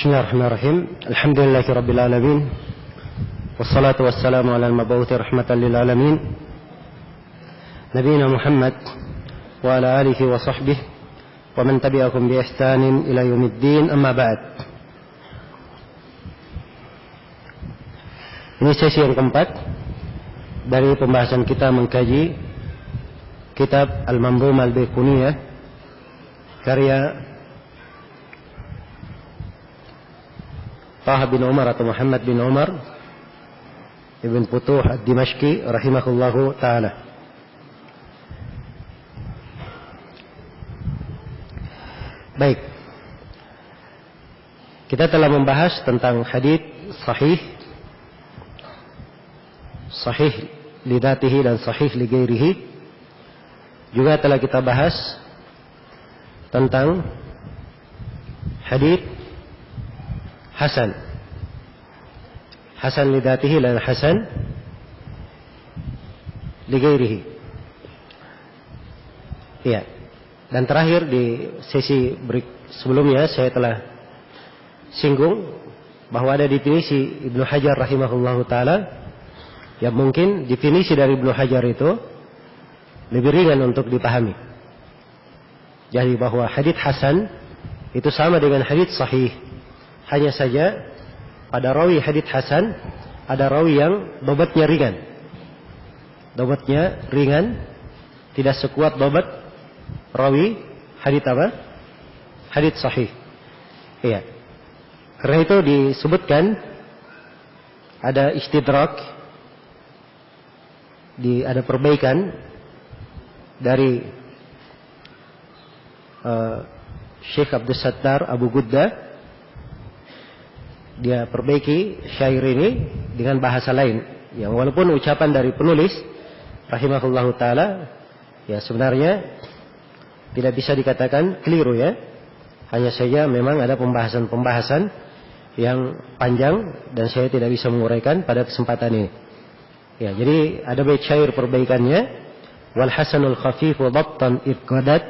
Bismillahirrahmanirrahim. Alhamdulillahirabbil alamin. Wassalatu wassalamu ala al-mab'uuts rahmatan lil alamin. Nabiyina Muhammad wa ala alihi wa sahbihi wa man tabi'ahum bi ihsanin ila yaumiddin. Amma ba'd. Ini sesi yang keempat dari pembahasan kita mengkaji kitab Al-Manzumah Al-Baiquniyah karya Taha bin Umar atau Muhammad bin Umar Ibn Futuh Ad-Dimashqi rahimahullahu ta'ala. Baik, kita telah membahas tentang hadits sahih lidatihi dan sahih li ghairihi. Juga telah kita bahas tentang hadits Hasan lidatihi dan Hasan li ghairihi. Iya. Dan terakhir di sesi sebelumnya saya telah singgung bahwa ada definisi Ibnu Hajar rahimahullahu taala yang mungkin definisi dari Ibnu Hajar itu lebih ringan untuk dipahami. Jadi bahwa hadits hasan itu sama dengan hadits sahih. Hanya saja pada rawi hadits hasan ada rawi yang dobatnya ringan. Dobatnya ringan, tidak sekuat dobat rawi hadits apa? Hadits sahih. Iya. Karena itu disebutkan ada istidrak, ada perbaikan dari Syekh Abdus Sattar Abu Gudda. Dia perbaiki syair ini dengan bahasa lain, yang walaupun ucapan dari penulis rahimahullahu taala ya sebenarnya tidak bisa dikatakan keliru ya. Hanya saja memang ada pembahasan yang panjang dan saya tidak bisa menguraikan pada kesempatan ini. Ya, jadi ada bait syair perbaikannya, wal hasanul khafifu dhabtan iqadat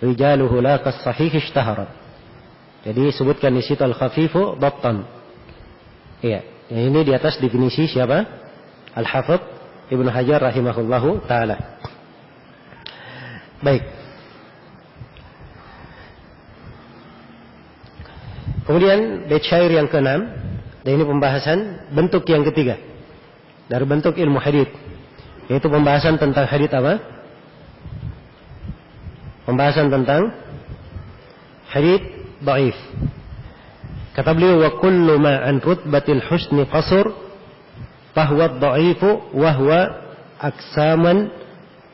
rijaluhu la kas sahih ishtaharat. Jadi sebutkan di situ al khafifu dhabtan. Iya, yang ini di atas definisi siapa? Al-Hafidz Ibnu Hajar rahimahullahu taala. Baik. Kemudian bait syair yang ke-6, dan ini pembahasan bentuk yang ketiga dari bentuk ilmu hadits, yaitu pembahasan tentang hadits apa? Pembahasan tentang hadits dhaif. Kata beliau, wa kullu ma an rutbatil husni qasur fahuwa ad-dha'ifu wa huwa aksaman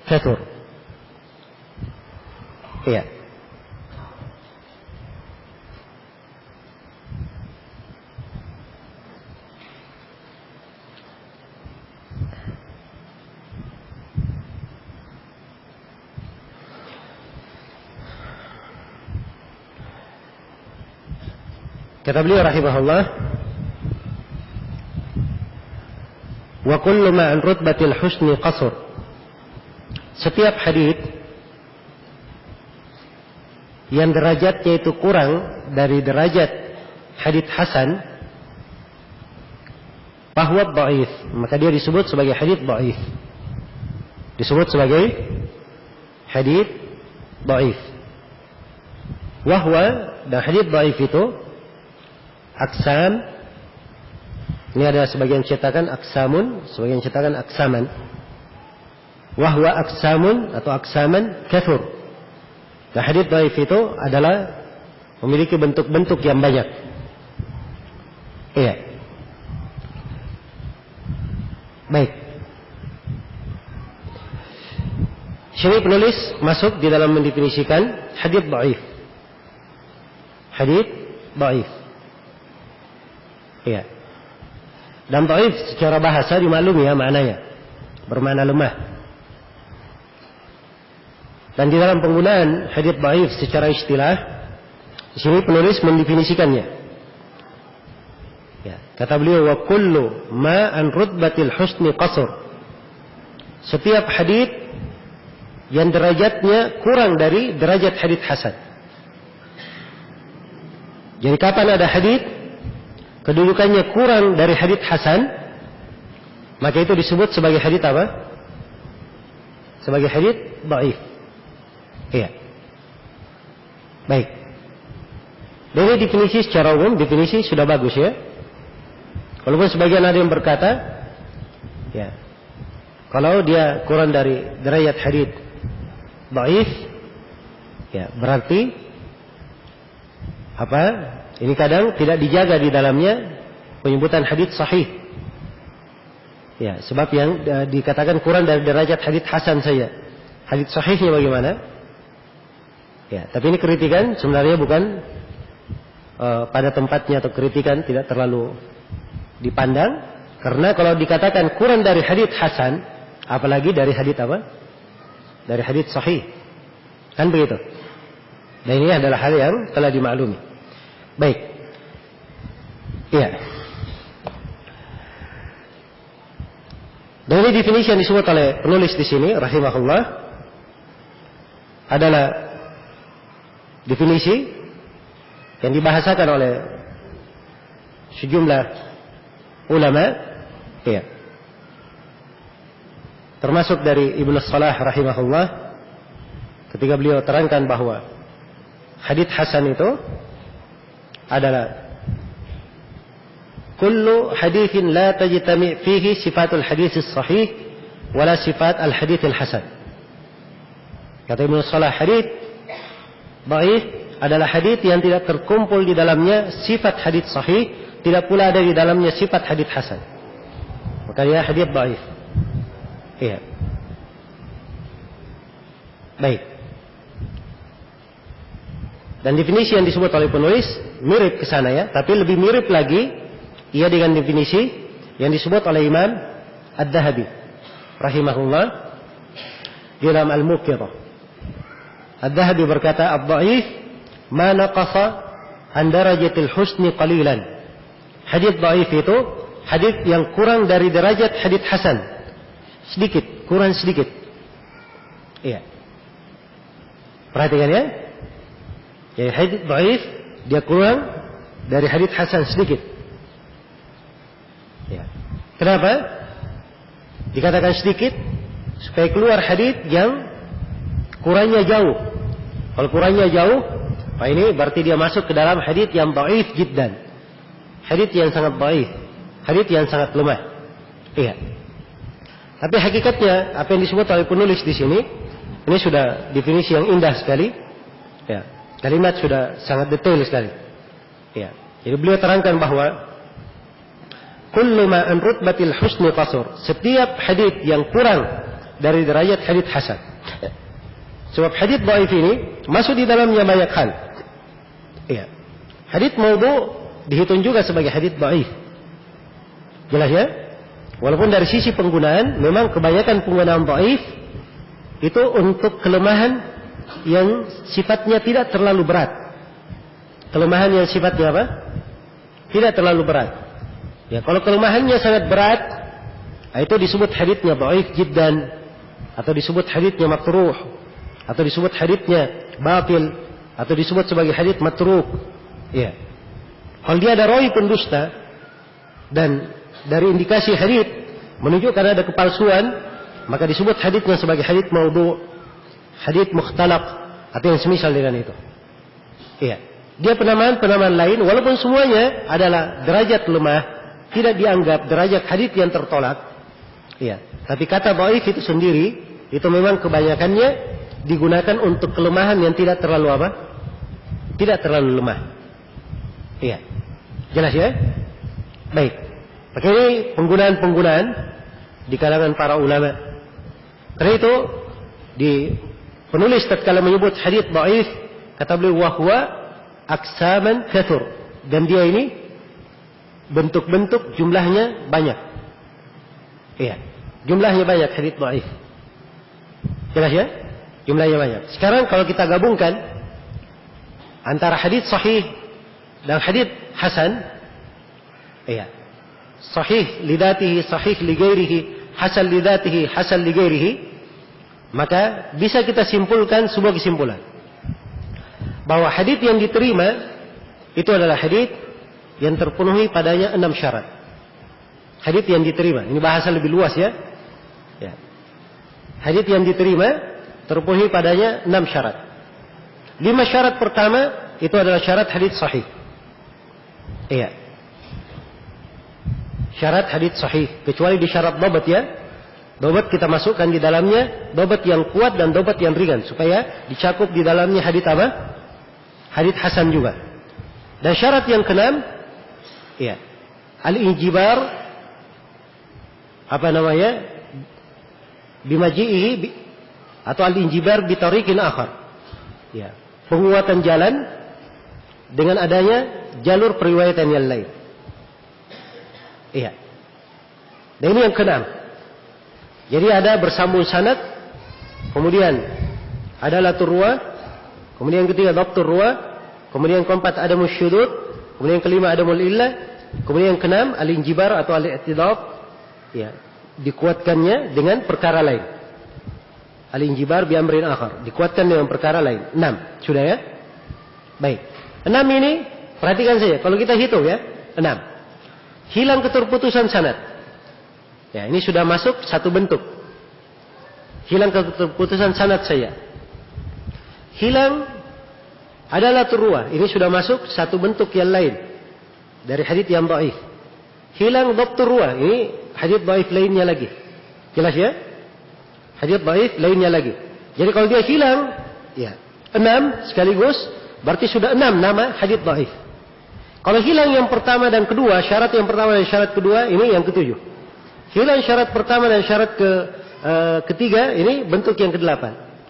kathur. Iya. Kata beliau rahimahullah, wa kullu ma an rutbatil husni qasur. Setiap hadits yang derajatnya itu kurang dari derajat hadits hasan, bahwa dhaif, maka dia disebut sebagai hadits dhaif. Disebut sebagai hadits dhaif. Wahwa, dan hadits dhaif itu aksam, ini ada sebagian cetakan aksamun, sebagian cetakan aksaman. Wahwa aksamun atau aksaman kathur. Nah, hadits dhaif itu adalah memiliki bentuk-bentuk yang banyak. Iya. Baik. Sini penulis masuk di dalam mendefinisikan hadits dhaif. Hadits dhaif. Iya. Dan dhaif secara bahasa dimaklumi ya maknanya, bermakna lemah. Dan di dalam penggunaan hadits dhaif secara istilah, di sini penulis mendefinisikannya. Ya, kata beliau, wa kullu ma an rutbatil husni qasr. Setiap hadits yang derajatnya kurang dari derajat hadits hasan. Jadi kapan ada hadits kedudukannya kurang dari hadits hasan, maka itu disebut sebagai hadits apa? Sebagai hadits dhaif. Iya. Baik. Dari definisi secara umum, definisi sudah bagus ya. Walaupun sebagian ada yang berkata, ya, kalau dia kurang dari derajat hadits dhaif, ya berarti apa? Ini kadang tidak dijaga di dalamnya penyebutan hadits sahih. Ya, sebab yang dikatakan kurang dari derajat hadits hasan saja. Hadits sahihnya bagaimana? Ya, tapi ini kritikan sebenarnya bukan pada tempatnya, atau kritikan tidak terlalu dipandang, karena kalau dikatakan kurang dari hadits hasan, apalagi dari hadits apa? Dari hadits sahih. Kan begitu. Dan ini adalah hal yang telah dimaklumi. Baik. Iya. Dari definisi yang disebut oleh penulis di sini, rahimahullah, adalah definisi yang dibahasakan oleh sejumlah ulama, ya, termasuk dari Ibnu Salah rahimahullah, ketika beliau terangkan bahwa hadits hasan itu adalah kullu haditsin la tajtami' fihi sifatul hadits sahih wala sifat al hadits al hasan. Kata Ibnu Salah, hadits dhaif adalah hadits yang tidak terkumpul di dalamnya sifat hadits sahih, tidak pula ada di dalamnya sifat hadits hasan. Maka dia hadits dhaif. Iya. Baik. Dan definisi yang disebut oleh penulis mirip ke sana ya, tapi lebih mirip lagi ia dengan definisi yang disebut oleh Imam Ad-Dhahabi rahimahullah di dalam Al-Muqirah. Ad-Dhahabi berkata, ad-dhaif ma naqasa an darajatil husni qalilan. Hadits dhaif itu hadits yang kurang dari derajat hadits hasan. Sedikit, kurang sedikit. Iya. Perhatikan ya. Jadi hadits dhaif dia kurang dari hadits hasan sedikit. Ya. Kenapa? Dikatakan sedikit supaya keluar hadits yang kurangnya jauh. Kalau kurangnya jauh, Pak, ini berarti dia masuk ke dalam hadits yang dhaif jiddan. Hadits yang sangat dhaif, hadits yang sangat lemah. Iya. Tapi hakikatnya apa yang disebut oleh penulis di sini, ini sudah definisi yang indah sekali. Ya. Kalimat sudah sangat detail sekali. Ya. Jadi beliau terangkan bahwa kullu ma an rutbatil husni qasur. Setiap hadits yang kurang dari derajat hadits hasan. Sebab hadits dhaif ini masuk di dalamnya banyak hal. Iya. Hadits maudhu dihitung juga sebagai hadits dhaif. Jelas ya? Walaupun dari sisi penggunaan memang kebanyakan penggunaan dhaif itu untuk kelemahan yang sifatnya tidak terlalu berat. Kelemahan yang sifatnya apa? Tidak terlalu berat. Ya, kalau kelemahannya sangat berat, itu disebut haditsnya dhaif jiddan, atau disebut haditsnya makruh, atau disebut haditsnya batil, atau disebut sebagai hadits matruk. Ya. Kalau dia ada rawi pendusta dan dari indikasi hadits menunjukkan ada kepalsuan, maka disebut haditsnya sebagai hadits maudhu, hadits mukhtalaq, atau yang semisal dengan itu. Iya. Dia penamaan-penamaan lain, walaupun semuanya adalah derajat lemah, tidak dianggap derajat hadits yang tertolak. Iya. Tapi kata dhaif itu sendiri, itu memang kebanyakannya digunakan untuk kelemahan yang tidak terlalu apa? Tidak terlalu lemah. Iya. Jelas ya? Baik. Maka ini penggunaan-penggunaan di kalangan para ulama. Karena itu di penulis tatkala menyebut hadits dhaif, kata beliau wahwa aksaman kathur, dan dia ini bentuk-bentuk jumlahnya banyak. Iya, jumlahnya banyak hadits dhaif. Jelas ya? Jumlahnya banyak. Sekarang kalau kita gabungkan antara hadits sahih dan hadits hasan, iya, sahih lidatihi, sahih lighairihi, hasan lidatihi, hasan lighairihi, maka bisa kita simpulkan sebuah kesimpulan bahwa hadits yang diterima itu adalah hadits yang terpenuhi padanya 6 syarat. Hadits yang diterima. Ini bahasa lebih luas ya. Hadits yang diterima terpenuhi padanya 6 syarat. 5 syarat pertama itu adalah syarat hadits sahih. Iya. Syarat hadits sahih, kecuali di syarat dhabat ya. Dhabat kita masukkan di dalamnya dhabat yang kuat dan dhabat yang ringan supaya dicakup di dalamnya hadits apa? Hadits hasan juga. Dan syarat yang keenam, iya, al-injibar apa namanya? Bimaji'ihi atau al-injibar bi tariqin akhar. Ya, penguatan jalan dengan adanya jalur periwayatan yang lain. Iya. Dan ini yang keenam. Jadi ada bersambung sanad, kemudian ada latur ruwa, kemudian yang ketiga dhabtur ruwa, kemudian yang keempat ada musyudud, kemudian yang kelima ada illah, kemudian yang keenam al-injibar atau al-i'tidaf, ya, dikuatkannya dengan perkara lain. Al-injibar bi amrin akhar, dikuatkan dengan perkara lain. 6, sudah ya? Baik. 6 ini perhatikan saja, kalau kita hitung ya, 6. Hilang keterputusan sanad. Ya, ini sudah masuk satu bentuk. Hilang keterputusan sanad saya. Hilang adalah turwa. Ini sudah masuk satu bentuk yang lain dari hadits yang dhaif. Hilang dhabtur ruwa. Ini hadits dhaif lainnya lagi. Jelas ya? Hadits dhaif lainnya lagi. Jadi kalau dia hilang, ya, 6 sekaligus berarti sudah 6 nama hadits dhaif. Kalau hilang yang pertama dan kedua, syarat yang pertama dan syarat kedua, ini yang ketujuh. Hilang syarat pertama dan syarat ketiga, ini bentuk yang ke-8.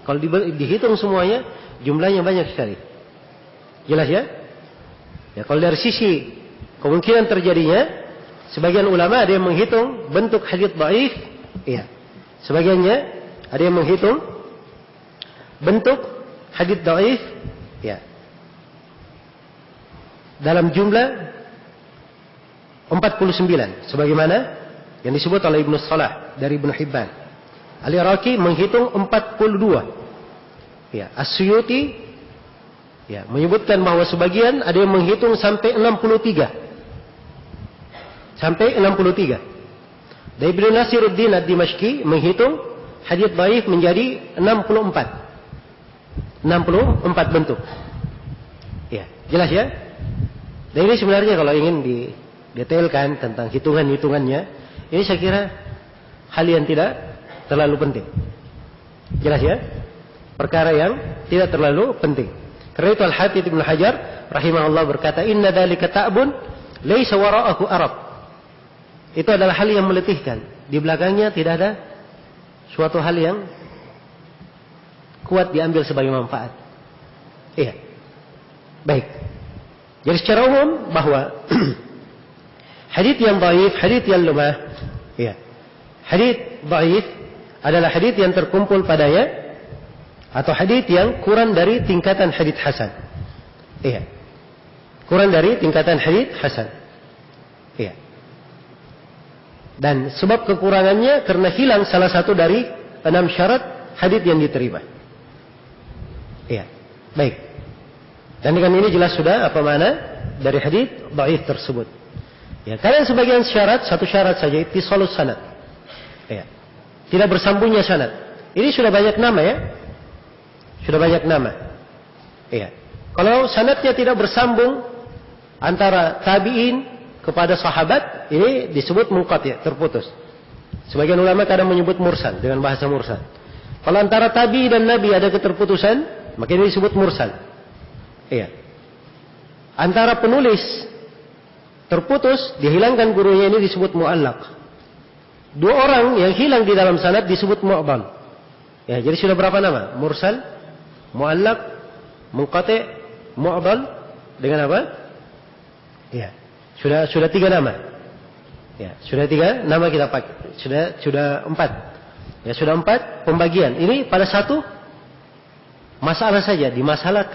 Kalau dihitung semuanya, jumlahnya banyak sekali. Jelas ya? Ya, kalau dari sisi kemungkinan terjadinya, sebagian ulama ada yang menghitung bentuk hadits dhaif, iya. Sebagiannya ada yang menghitung bentuk hadits dhaif, ya, dalam jumlah 49 sebagaimana yang disebut oleh Ibnu Salah dari Ibnu Hibban. Al-Iraqi menghitung 42. Ya, As-Suyuti ya menyebutkan bahwa sebagian ada yang menghitung sampai 63. Sampai 63. Dan Ibnu Nasiruddin Ad-Dimashqi menghitung hadits dhaif menjadi 64. 64 bentuk. Ya, jelas ya? Dan ini sebenarnya kalau ingin didetailkan tentang hitungan-hitungannya, ini saya kira hal yang tidak terlalu penting. Jelas ya? Perkara yang tidak terlalu penting. Karena itu Al-Hafidz Ibnu Hajar rahimahullah berkata, "Inna dzalika ta'bun laisa wara'ahu arab." Itu adalah hal yang meletihkan. Di belakangnya tidak ada suatu hal yang kuat diambil sebagai manfaat. Iya. Baik. Jadi secara umum bahwa hadits yang dhaif, hadits yang lemah, ya. Hadits dhaif adalah hadits yang terkumpul padanya atau hadits yang kurang dari tingkatan hadits hasan. Iya. Kurang dari tingkatan hadits hasan. Iya. Dan sebab kekurangannya karena hilang salah satu dari 6 syarat hadits yang diterima. Iya. Baik. Dan dengan ini jelas sudah apa mana dari hadits dhaif tersebut. Ya, karena sebagian syarat, satu syarat saja ittisalus sanad. Ya. Tidak bersambungnya sanad. Ini sudah banyak nama ya. Sudah banyak nama. Iya. Kalau sanadnya tidak bersambung antara tabi'in kepada sahabat, ini disebut munqati', terputus. Sebagian ulama kadang menyebut mursal dengan bahasa mursal. Kalau antara tabi dan nabi ada keterputusan, maka ini disebut mursal. Iya. Antara penulis terputus, dihilangkan gurunya, ini disebut mu'allaq. Dua orang yang hilang di dalam sanad disebut mu'dhal. Ya, jadi sudah berapa nama? Mursal, mu'allaq, munqati', mu'dhal, dengan apa? Ya. Sudah 3 nama. Ya, sudah 3 nama kita pakai. Sudah 4. Ya, sudah 4 pembagian. Ini pada satu masalah saja, di masalah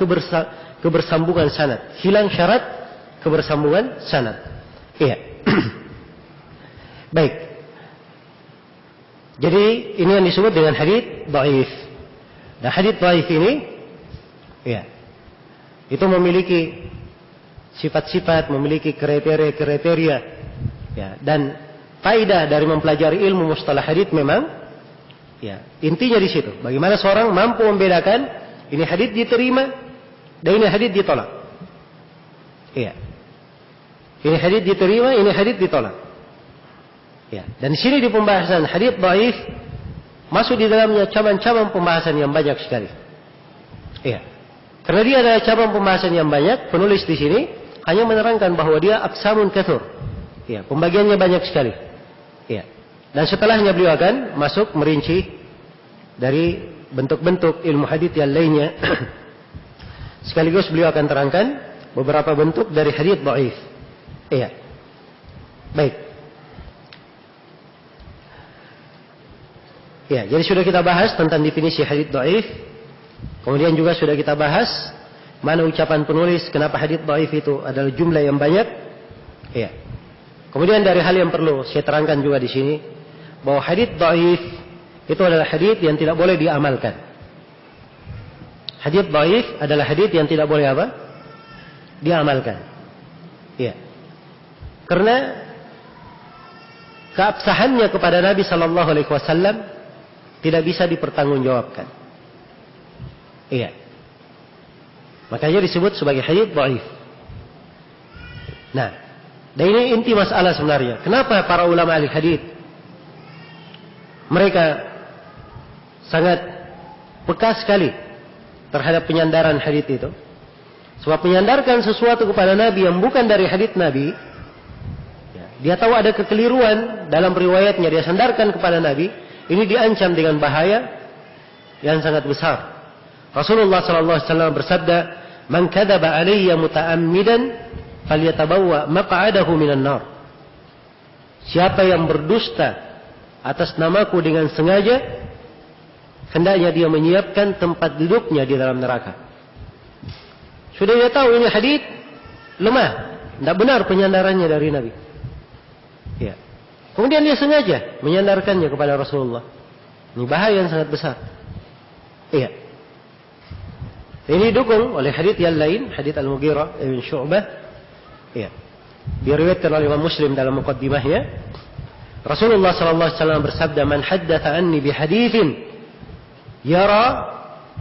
kebersambungan sanad. Hilang syarat kebersambungan sanad. Iya. Baik. Jadi ini yang disebut dengan hadits dhaif. Dan hadits dhaif ini, ya, itu memiliki sifat-sifat, memiliki kriteria-kriteria. Ya, dan faedah dari mempelajari ilmu mustalah hadits memang ya, intinya di situ. Bagaimana seorang mampu membedakan ini hadits diterima dan ini hadits ditolak. Iya. Ini hadits diterima, ini hadits ditolak. Ya, dan di sini di pembahasan hadits dhaif masuk di dalamnya cabang-cabang pembahasan yang banyak sekali. Iya. Karena dia ada cabang pembahasan yang banyak, penulis di sini hanya menerangkan bahwa dia aqsamun katsur. Iya, pembagiannya banyak sekali. Iya. Dan setelahnya beliau akan masuk merinci dari bentuk-bentuk ilmu hadits yang lainnya. Sekaligus beliau akan terangkan beberapa bentuk dari hadits dhaif. Iya. Baik. Ya, jadi sudah kita bahas tentang definisi hadits dhaif. Kemudian juga sudah kita bahas mana ucapan penulis kenapa hadits dhaif itu adalah jumlah yang banyak. Ya. Kemudian dari hal yang perlu saya terangkan juga di sini bahwa hadits dhaif itu adalah hadits yang tidak boleh diamalkan. Hadits dhaif adalah hadits yang tidak boleh apa? Diamalkan. Ya. Karena keabsahannya kepada Nabi sallallahu alaihi wasallam tidak bisa dipertanggungjawabkan. Iya. Makanya disebut sebagai hadits dhaif. Nah, dan ini inti masalah sebenarnya. Kenapa para ulama ahli hadits mereka sangat peka sekali terhadap penyandaran hadits itu? Sebab menyandarkan sesuatu kepada Nabi yang bukan dari hadits Nabi, ya, dia tahu ada kekeliruan dalam riwayatnya, dia sandarkan kepada Nabi, ini diancam dengan bahaya yang sangat besar. Rasulullah sallallahu alaihi wasallam bersabda, "Man kadzaba alayya muta'ammidan falyatabawwa maq'adahu minan nar." Siapa yang berdusta atas namaku dengan sengaja, hendaknya dia menyiapkan tempat duduknya di dalam neraka. Sudah dia tahu ini hadits lemah, tidak benar penyandarannya dari Nabi. Ya. Kemudian dia sengaja menyandarkannya kepada Rasulullah. Ini bahaya yang sangat besar. Iya. Ini didukung oleh hadits yang lain, hadits Al-Mughirah bin Syu'bah. Iya. Diriwayatkan oleh Imam Muslim dalam muqaddimahnya. Rasulullah sallallahu alaihi wasallam bersabda, "Man haddatsa anni bi haditsin yara,"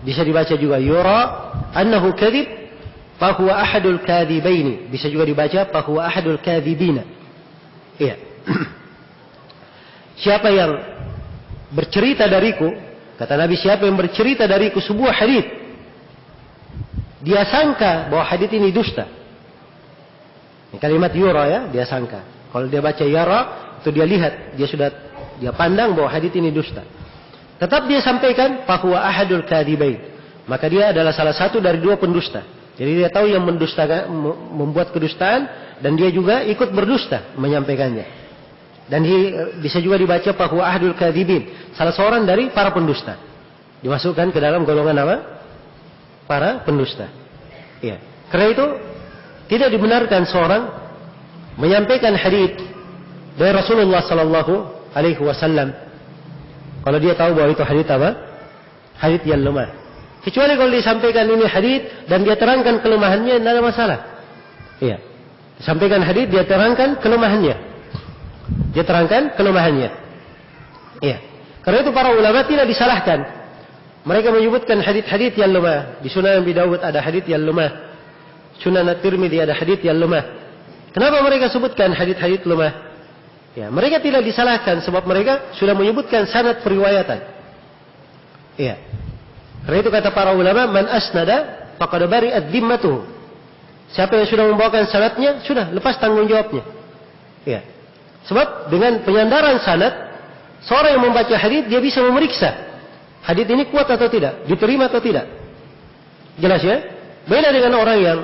bisa dibaca juga yura, "annahu kadzib, fa huwa ahadul kadzibaini." Bisa juga dibaca fa huwa ahadul kadzibina. Iya. Siapa yang bercerita dariku, kata Nabi, siapa yang bercerita dariku sebuah hadits, dia sangka bahwa hadits ini dusta. Ini kalimat yura ya, dia sangka. Kalau dia baca yara, itu dia lihat, dia pandang bahwa hadits ini dusta. Tetap dia sampaikan fahuwa ahadul kadzibain. Maka dia adalah salah satu dari dua pendusta. Jadi dia tahu yang mendustakan, membuat kedustaan, dan dia juga ikut berdusta menyampaikannya. Dan bisa juga dibaca fahuwa ahadul kadzibin, salah seorang dari para pendusta. Dimasukkan ke dalam golongan apa? Para pendusta. Ya. Karena itu tidak dibenarkan seorang menyampaikan hadits dari Rasulullah sallallahu alaihi wasallam kalau dia tahu bahwa itu hadits apa? Hadits yang lemah. Kecuali kalau disampaikan ini hadits dan dia terangkan kelemahannya, tidak ada masalah. Iya. Disampaikan hadits, dia terangkan kelemahannya. Dia terangkan kelemahannya. Iya. Karena itu para ulama tidak disalahkan. Mereka menyebutkan hadits-hadits yang lemah. Di Sunan Abi Dawud ada hadits yang lemah. Sunan At-Tirmidzi ada hadits yang lemah. Kenapa mereka sebutkan hadits-hadits lemah? Ya, mereka tidak disalahkan sebab mereka sudah menyebutkan sanad periwayatan. Iya. Karena itu kata para ulama, man asnada faqad bari'at dhimmatuhu. Siapa yang sudah membawakan sanadnya, sudah lepas tanggung jawabnya. Iya. Sebab dengan penyandaran sanad, seorang yang membaca hadits dia bisa memeriksa hadits ini kuat atau tidak, diterima atau tidak. Jelas ya? Beda dengan orang yang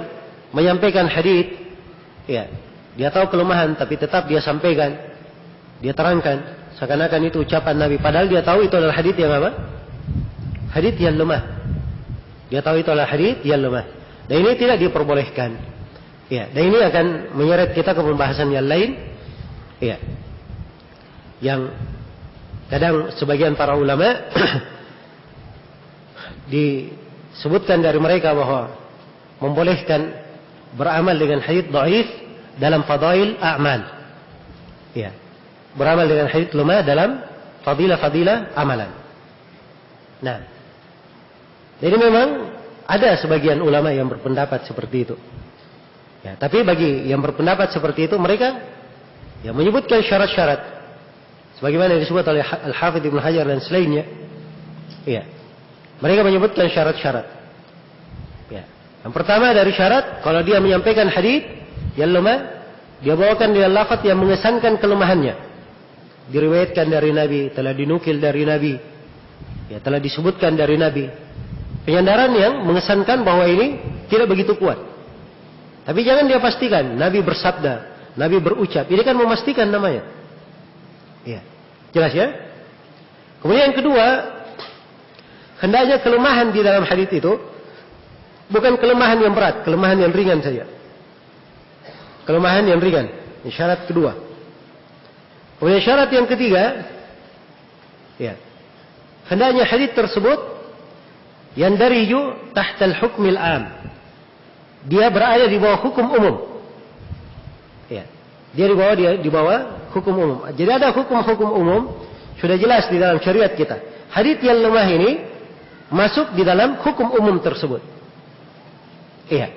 menyampaikan hadits, ya, dia tahu kelemahan tapi tetap dia sampaikan, dia terangkan seakan-akan itu ucapan Nabi, padahal dia tahu itu adalah hadits yang apa? Hadits yang lemah. Dia tahu itu adalah hadits yang lemah. Dan ini tidak diperbolehkan. Ya, dan ini akan menyeret kita ke pembahasan yang lain. Ya. Yang kadang sebagian para ulama disebutkan dari mereka bahwa membolehkan beramal dengan hadits dhaif dalam fadail a'mal. Ya. Beramal dengan hadits lemah dalam fadilah-fadilah amalan. Nah. Jadi memang ada sebagian ulama yang berpendapat seperti itu. Ya, tapi bagi yang berpendapat seperti itu, mereka ya menyebutkan syarat-syarat. Sebagaimana disebut oleh Al-Hafidz Ibnu Hajar dan selainnya. Ya. Mereka menyebutkan syarat-syarat. Ya. Yang pertama dari syarat, kalau dia menyampaikan hadits yang lemah, dia bawakan dengan lafaz yang mengesankan kelemahannya. Diriwayatkan dari Nabi, telah dinukil dari Nabi. Ya, telah disebutkan dari Nabi. Penyandaran yang mengesankan bahwa ini tidak begitu kuat. Tapi jangan dia pastikan Nabi bersabda, Nabi berucap. Ini kan memastikan namanya. Ya. Jelas ya? Kemudian yang kedua, hendaknya kelemahan di dalam hadits itu bukan kelemahan yang berat, kelemahan yang ringan saja. Kelemahan yang ringan. Ini syarat kedua. Kemudian syarat yang ketiga, ya. Hendaknya hadits tersebut yang dariju tahtal hukmil am. Dia berada di bawah hukum umum. Ya. Dia di bawah hukum umum. Jadi ada hukum-hukum umum sudah jelas di dalam syariat kita. Hadits yang lemah ini masuk di dalam hukum umum tersebut. Iya.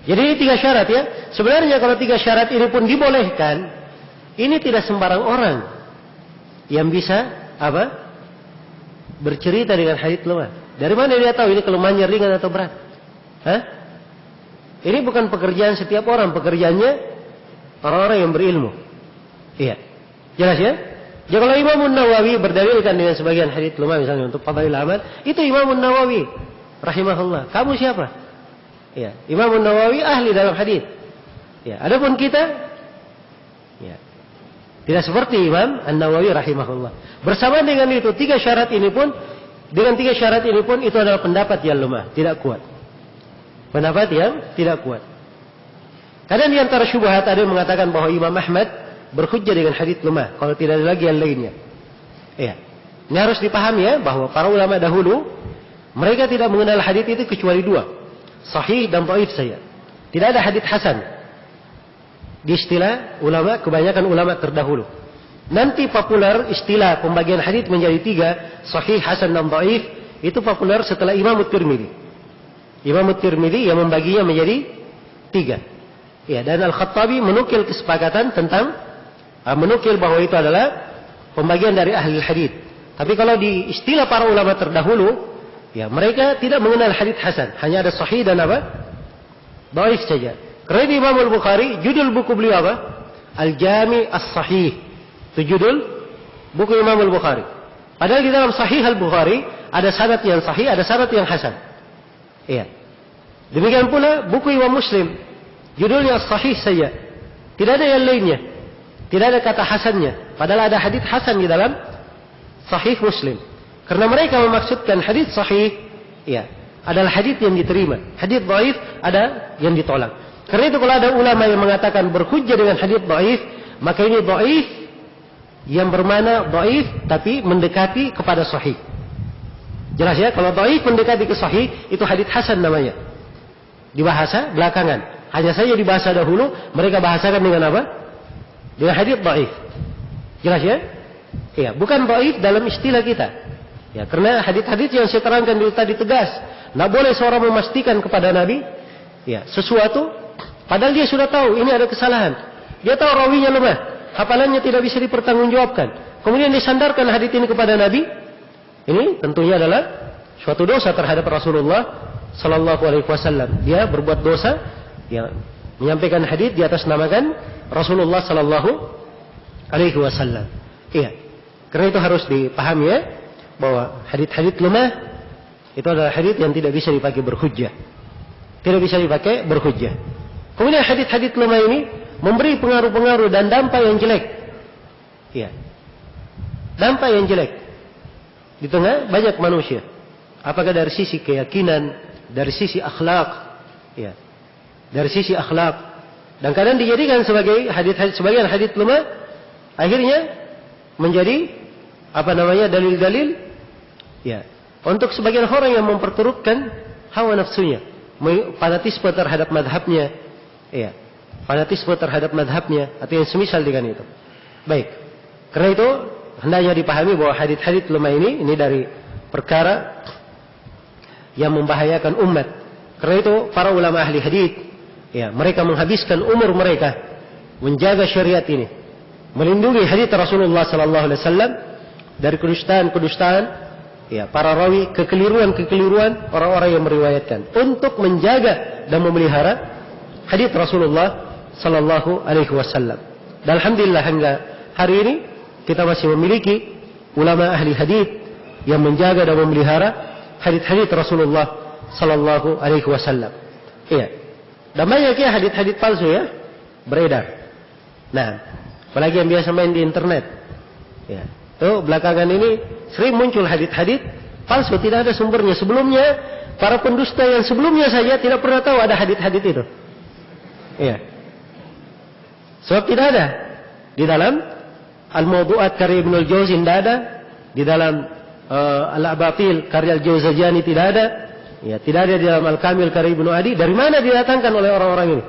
Jadi ini 3 syarat ya. Sebenarnya kalau 3 syarat ini pun dibolehkan, ini tidak sembarang orang yang bisa apa? Bercerita dengan hadits lemah. Dari mana dia tahu ini kelemahannya ringan atau berat? Hah? Ini bukan pekerjaan setiap orang, pekerjaannya orang-orang yang berilmu. Iya. Jelas ya? Jadi kalau Imam Nawawi berdalilkan dengan sebagian hadits lemah misalnya untuk fadail amal, itu Imam Nawawi rahimahullah. Kamu siapa? Iya. Imam Nawawi ahli dalam hadits. Ya. Adapun kita, ya, tidak seperti Imam An-Nawawi rahimahullah. Bersama dengan itu 3 syarat ini pun, dengan 3 syarat ini pun itu adalah pendapat yang lemah, tidak kuat. Pendapat yang tidak kuat. Kadang di antara syubhat ada yang mengatakan bahwa Imam Ahmad berhujjah dengan hadits lemah, kalau tidak ada lagi yang lainnya. Iya. Ini harus dipahami ya, bahwa para ulama dahulu mereka tidak mengenal hadits itu kecuali 2, sahih dan dhaif saja. Tidak ada hadits hasan. Di istilah ulama, kebanyakan ulama terdahulu. Nanti populer istilah pembagian hadits menjadi 3, sahih, hasan dan dhaif, itu populer setelah Imam At-Tirmidzi. Imam At-Tirmidzi yang membaginya menjadi 3. Ya, dan Al-Khattabi menukil kesepakatan tentang menukil bahwa itu adalah pembagian dari ahli hadits. Tapi kalau di istilah para ulama terdahulu, ya mereka tidak mengenal hadits hasan, hanya ada sahih dan apa? Dhaif saja. Karena di Imam Al-Bukhari, judul buku beliau apa? Al-Jami' As-Sahih. Itu judul buku Imam Al-Bukhari. Padahal di dalam Sahih Al-Bukhari ada sanad yang sahih, ada sanad yang hasan. Iya. Demikian pula buku Imam Muslim, judulnya As-Sahih saja. Tidak ada yang lainnya. Tidak ada kata hasannya. Padahal ada hadits hasan di dalam Sahih Muslim. Karena mereka memaksudkan hadits sahih, iya, adalah hadits yang diterima. Hadits dhaif ada yang ditolak. Karena itu kalau ada ulama yang mengatakan berhujjah dengan hadits dhaif, maka ini dhaif yang bermakna dhaif tapi mendekati kepada sahih. Jelas ya, kalau dhaif mendekati ke sahih, itu hadits hasan namanya. Di bahasa belakangan. Hanya saja di bahasa dahulu mereka bahasakan dengan apa? Dengan hadits dhaif. Jelas ya? Iya, bukan dhaif dalam istilah kita. Ya, karena hadits-hadits yang saya terangkan dulu tadi tegas. Tidak boleh seorang memastikan kepada Nabi, ya, sesuatu padahal dia sudah tahu ini ada kesalahan. Dia tahu rawinya lemah, hafalannya tidak bisa dipertanggungjawabkan. Kemudian disandarkan hadits ini kepada Nabi. Ini tentunya adalah suatu dosa terhadap Rasulullah Sallallahu Alaihi Wasallam. Dia berbuat dosa, ya, menyampaikan hadits di atas namakan Rasulullah Sallallahu Alaihi Wasallam. Iya, karena itu harus dipahami ya, bahwa hadits-hadits lemah itu adalah hadits yang tidak bisa dipakai berhujjah. Tidak bisa dipakai berhujjah. Kemudian hadits-hadits lemah ini memberi pengaruh-pengaruh dan dampak yang jelek. Iya, dampak yang jelek di tengah banyak manusia. Apakah dari sisi keyakinan, dari sisi akhlak, ya, dari sisi akhlak. Dan kadang dijadikan sebagai hadits, sebagian hadits lemah, akhirnya menjadi apa namanya dalil-dalil, ya, untuk sebagian orang yang memperturutkan hawa nafsunya, fanatisme terhadap madhabnya, Iya. Fanatisme terhadap madhabnya atau yang semisal dengan itu. Baik. Karena itu hendaknya dipahami bahwa hadits-hadits lemah ini dari perkara yang membahayakan umat. Karena itu para ulama ahli hadits, ya, mereka menghabiskan umur mereka menjaga syariat ini, melindungi hadits Rasulullah sallallahu alaihi wasallam dari kedustaan-kedustaan, ya, para rawi, kekeliruan-kekeliruan orang-orang yang meriwayatkan, untuk menjaga dan memelihara hadits Rasulullah sallallahu alaihi wasallam. Dan alhamdulillah hingga hari ini kita masih memiliki ulama ahli hadits yang menjaga dan memelihara hadits-hadits Rasulullah sallallahu alaihi wasallam. Iya. Dan banyak ya hadits-hadits palsu ya beredar. Nah, apalagi yang biasa main di internet. Ya. Tuh belakangan ini sering muncul hadits-hadits palsu, tidak ada sumbernya. Sebelumnya para pendusta yang sebelumnya saja tidak pernah tahu ada hadits-hadits itu. Iya. Sebab tidak ada di dalam Al-Mawdu'at karya Ibnul Jauzi, tidak ada di dalam Al-Abatil karya Al-Jauzajani, tidak ada. Ya, tidak ada di dalam Al-Kamil karya Ibnu Adi. Dari mana didatangkan oleh orang-orang ini?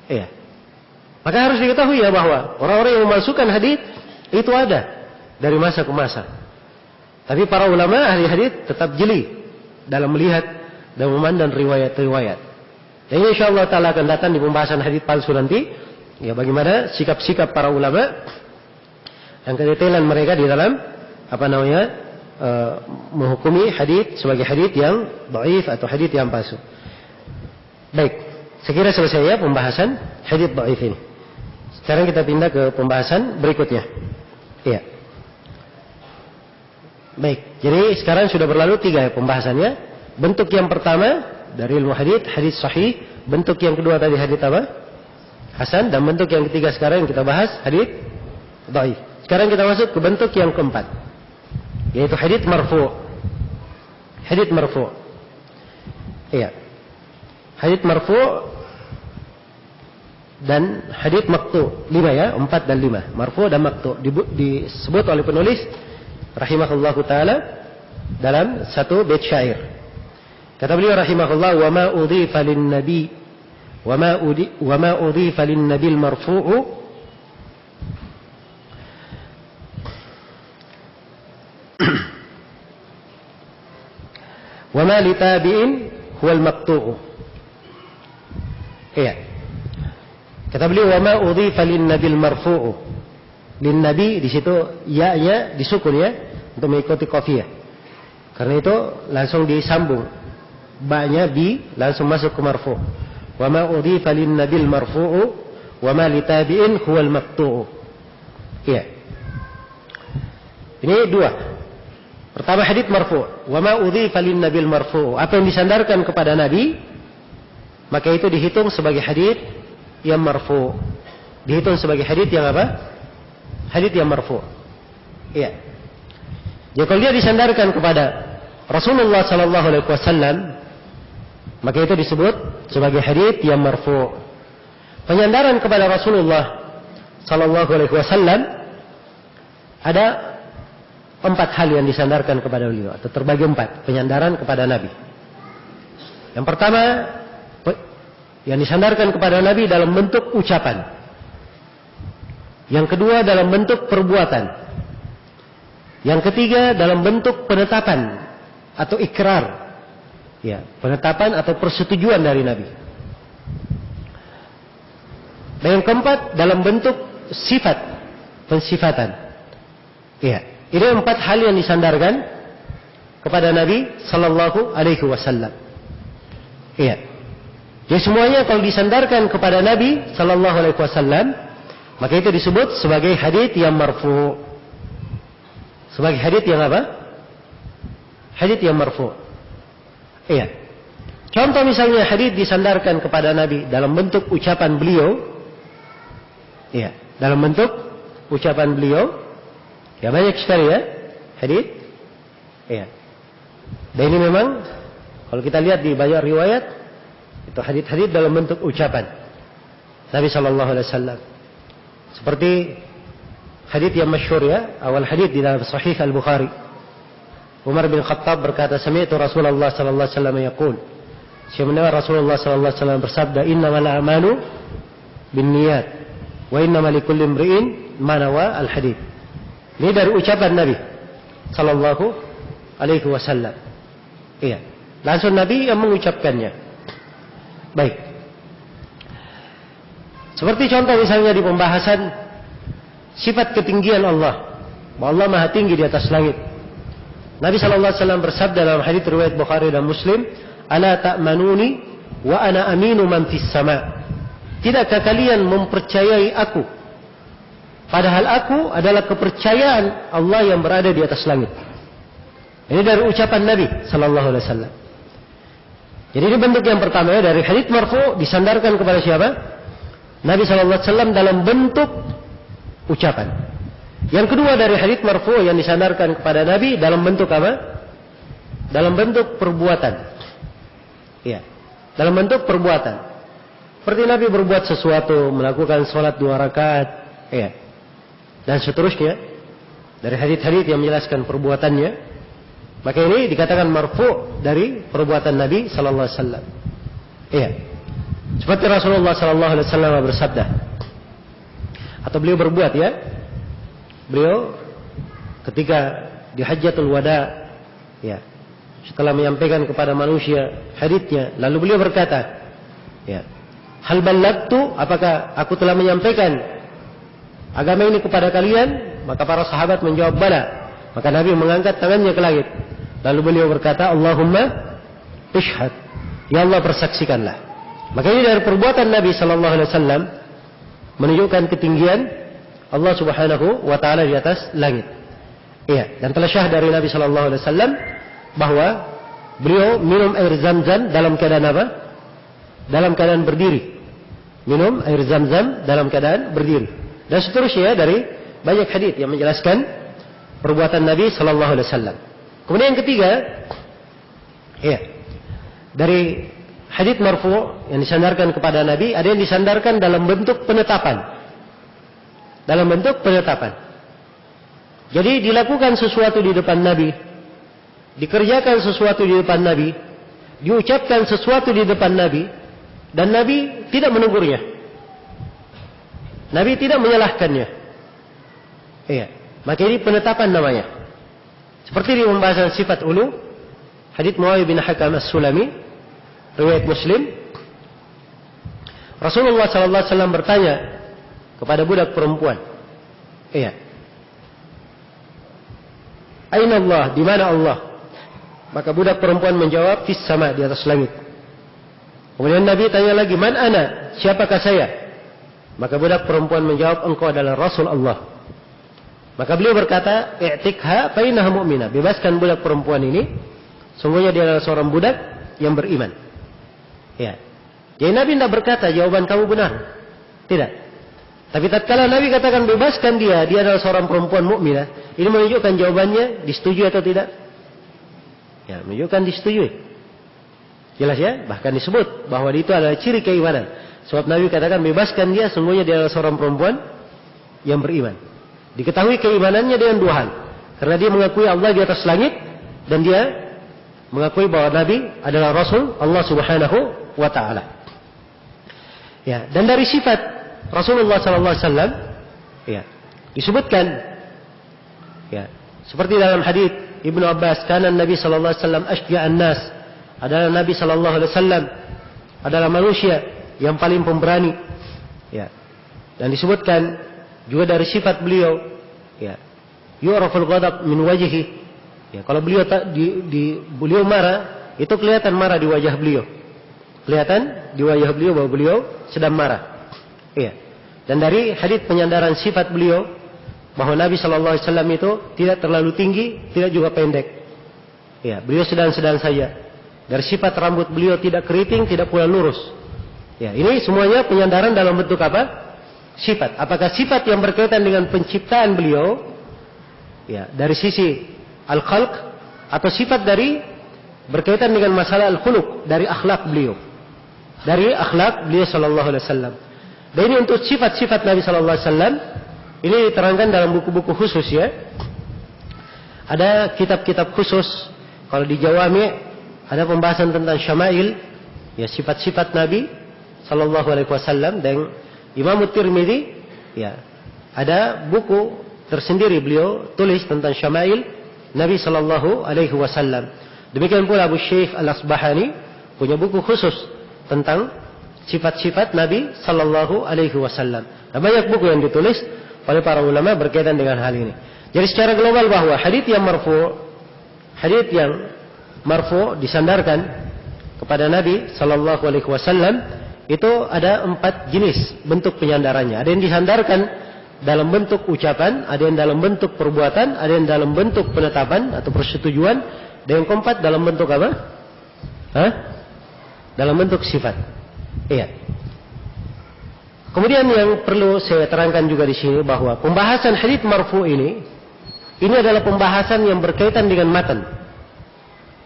Iya. Maka harus diketahui ya bahwa orang-orang yang memasukkan hadits itu ada dari masa ke masa. Tapi para ulama ahli hadits tetap jeli dalam melihat dan memandang riwayat-riwayat. Dan insyaallah taala akan datang di pembahasan hadits palsu nanti. Ya, bagaimana sikap-sikap para ulama dan kedetailan mereka di dalam menghukumi hadits sebagai hadits yang dhaif atau hadits yang palsu. Baik, sekira selesai ya pembahasan hadits dhaif ini. Sekarang kita pindah ke pembahasan berikutnya. Iya. Baik, jadi sekarang sudah berlalu 3 ya pembahasannya. Bentuk yang pertama dari ilmu hadits sahih. Bentuk yang kedua tadi hadits apa? Hasan. Dan bentuk yang ketiga sekarang yang kita bahas hadits dhaif. Sekarang kita masuk ke bentuk yang keempat, yaitu hadits marfu'. Hadits marfu'. Iya. Hadits marfu' dan hadits maqtu'. 5 ya, 4 dan 5. Marfu' dan maqtu' disebut oleh penulis rahimahullahu taala dalam satu bait syair. Kata beliau rahimahullah, "Wa ma udhifa lin-nabi وما أضيف للنبي المرفوع وما لتابع هو المقطوع." Iya. Kata beliau, "Wa ma udhifa lin-nabi al-marfu'u." Lin-nabi di situ ya-nya disukun ya untuk mengikuti qafiyah. Karena itu langsung disambung. Ba-nya bi langsung masuk ke marfu'. Wa ma udhifa lin-nabil marfu'u wa ma litabi'in huwal maqtu'u. Iya. Ini 2. Pertama hadits marfu'. Wa ma udhifa lin-nabil marfu'u. Apa yang disandarkan kepada Nabi, maka itu dihitung sebagai hadits yang marfu'. Dihitung sebagai hadits yang apa? Hadits yang marfu'. Iya. Jadi kalau dia disandarkan kepada Rasulullah sallallahu alaihi wasallam, maka itu disebut sebagai hadits yang marfu'. Penyandaran kepada Rasulullah sallallahu alaihi wasallam ada 4 hal yang disandarkan kepada beliau, atau terbagi 4 penyandaran kepada Nabi. Yang pertama yang disandarkan kepada Nabi dalam bentuk ucapan. Yang kedua dalam bentuk perbuatan. Yang ketiga dalam bentuk penetapan atau ikrar. Ya, penetapan atau persetujuan dari Nabi. Dan yang keempat dalam bentuk sifat, pensifatan. Ya, ini 4 hal yang disandarkan kepada Nabi sallallahu alaihi wasallam. Iya. Jadi semuanya kalau disandarkan kepada Nabi sallallahu alaihi wasallam, maka itu disebut sebagai hadits yang marfu'. Sebagai hadits yang apa? Hadits yang marfu'. Iya. Contoh misalnya hadits disandarkan kepada Nabi dalam bentuk ucapan beliau. Iya, dalam bentuk ucapan beliau. Ya banyak sekali ya hadits. Iya. Dan ini memang kalau kita lihat di banyak riwayat itu hadits-hadits dalam bentuk ucapan Nabi sallallahu alaihi wasallam. Seperti hadits yang masyhur ya, awal hadits di dalam Sahih Al-Bukhari. Umar bin Khattab berkata, "Sami'tu Rasulullah sallallahu alaihi wasallam yaqul." Saya mendengar Rasulullah sallallahu alaihi wasallam bersabda, "Innamal a'malu binniyat wa innamal likulli imri'in ma nawa." Al-hadits. Ini dari ucapan Nabi sallallahu alaihi wasallam. Iya. Langsung Nabi yang mengucapkannya. Baik. Seperti contoh misalnya di pembahasan sifat ketinggian Allah. Allah Maha tinggi di atas langit. Nabi sallallahu alaihi wasallam bersabda dalam hadits riwayat Bukhari dan Muslim, "Ala ta'manuni wa ana aminu man fis sama." Tidakkah kalian mempercayai aku? Padahal aku adalah kepercayaan Allah yang berada di atas langit. Ini dari ucapan Nabi sallallahu alaihi wasallam. Jadi ini bentuk yang pertama ya, dari hadits marfu disandarkan kepada siapa? Nabi sallallahu alaihi wasallam dalam bentuk ucapan. Yang kedua dari hadits marfu yang disandarkan kepada Nabi dalam bentuk apa? Dalam bentuk perbuatan. Ya, dalam bentuk perbuatan. Seperti Nabi berbuat sesuatu, melakukan sholat 2 rakaat, ya, dan seterusnya. Dari hadits-hadits yang menjelaskan perbuatannya, maka ini dikatakan marfu dari perbuatan Nabi sallallahu alaihi wasallam. Iya. Seperti Rasulullah sallallahu alaihi wasallam bersabda, atau beliau berbuat ya. Beliau ketika di Hajjatul Wada, ya, setelah menyampaikan kepada manusia haditsnya, lalu beliau berkata, ya, "Hal ballagtu, apakah aku telah menyampaikan agama ini kepada kalian?" Maka para sahabat menjawab, "Bala." Maka Nabi mengangkat tangannya ke langit. Lalu beliau berkata, "Allahumma ishhad." Ya Allah, persaksikanlah. Maka ini dari perbuatan Nabi sallallahu alaihi wasallam menunjukkan ketinggian Allah Subhanahu wa taala di atas langit. Iya, dan telah syah dari Nabi sallallahu alaihi wasallam bahwa beliau minum air Zam-Zam dalam keadaan apa? Dalam keadaan berdiri. Minum air Zam-Zam dalam keadaan berdiri. Dan seterusnya dari banyak hadits yang menjelaskan perbuatan Nabi sallallahu alaihi wasallam. Kemudian yang ketiga, iya, dari hadits marfu yang disandarkan kepada Nabi, ada yang disandarkan dalam bentuk penetapan. Dalam bentuk penetapan. Jadi dilakukan sesuatu di depan Nabi, dikerjakan sesuatu di depan Nabi, diucapkan sesuatu di depan Nabi, dan Nabi tidak menegurnya. Nabi tidak menyalahkannya. Iya. Maka ini penetapan namanya. Seperti di pembahasan sifat ulu, hadits Muawiyah bin Hakam As-Sulami, riwayat Muslim, Rasulullah sallallahu alaihi wasallam bertanya kepada budak perempuan, iya, "Aina Allah?" Di mana Allah? Maka budak perempuan menjawab, "Fis sama," di atas langit. Kemudian Nabi tanya lagi, "Man ana?" Siapakah saya? Maka budak perempuan menjawab, "Engkau adalah Rasul Allah." Maka beliau berkata, "I'tikha fa innaha mu'minah." Bebaskan budak perempuan ini, sungguhnya dia adalah seorang budak yang beriman. Ya. Jadi Nabi tidak berkata, "Jawaban kamu benar." Tidak. Tapi tatkala Nabi katakan bebaskan dia adalah seorang perempuan mukminah, ini menunjukkan jawabannya disetujui atau tidak? Ya, menunjukkan disetujui. Jelas ya? Bahkan disebut bahwa itu adalah ciri keimanan. Sebab Nabi katakan bebaskan dia, sungguhnya dia adalah seorang perempuan yang beriman. Diketahui keimanannya dengan 2 hal. Karena dia mengakui Allah di atas langit, dan dia mengakui bahwa Nabi adalah Rasul Allah Subhanahu wa taala. Ya, dan dari sifat Rasulullah sallallahu alaihi wasallam, ya, disebutkan, ya, seperti dalam hadits Ibnu Abbas, "Kana Nabi sallallahu alaihi wasallam asja'an nas." Adalah Nabi sallallahu alaihi wasallam adalah manusia yang paling pemberani. Ya. Dan disebutkan juga dari sifat beliau, ya, yu'raful ghadab min wajhihi. Ya, kalau beliau beliau marah, itu kelihatan marah di wajah beliau. Kelihatan di wajah beliau bahwa beliau sedang marah. Iya. Dan dari hadits penyandaran sifat beliau bahwa Nabi sallallahu alaihi wasallam itu tidak terlalu tinggi, tidak juga pendek. Iya, beliau sedang-sedang saja. Dari sifat rambut beliau tidak keriting, tidak pula lurus. Ya, ini semuanya penyandaran dalam bentuk apa? Sifat. Apakah sifat yang berkaitan dengan penciptaan beliau, ya, dari sisi al-khalq, atau sifat dari berkaitan dengan masalah al-khuluq, dari akhlak beliau. Dari akhlak beliau sallallahu alaihi wasallam. Dan ini untuk sifat-sifat Nabi sallallahu alaihi wasallam, ini diterangkan dalam buku-buku khusus ya. Ada kitab-kitab khusus. Kalau di Jawami ada pembahasan tentang syama'il ya sifat-sifat Nabi sallallahu alaihi wasallam, dan Imam Tirmidzi ya ada buku tersendiri beliau tulis tentang syama'il Nabi sallallahu alaihi wasallam. Demikian pula Abu Syekh Al-Asbahani punya buku khusus tentang sifat-sifat Nabi sallallahu alaihi wasallam. Nah, banyak buku yang ditulis oleh para ulama berkaitan dengan hal ini. Jadi secara global bahwa hadits yang marfu disandarkan kepada Nabi sallallahu alaihi wasallam itu ada 4 jenis bentuk penyandarannya. Ada yang disandarkan dalam bentuk ucapan, ada yang dalam bentuk perbuatan, ada yang dalam bentuk penetapan atau persetujuan, dan yang keempat dalam bentuk apa? Dalam bentuk sifat. Iya. Kemudian yang perlu saya terangkan juga di sini bahwa pembahasan hadits marfu ini adalah pembahasan yang berkaitan dengan matan.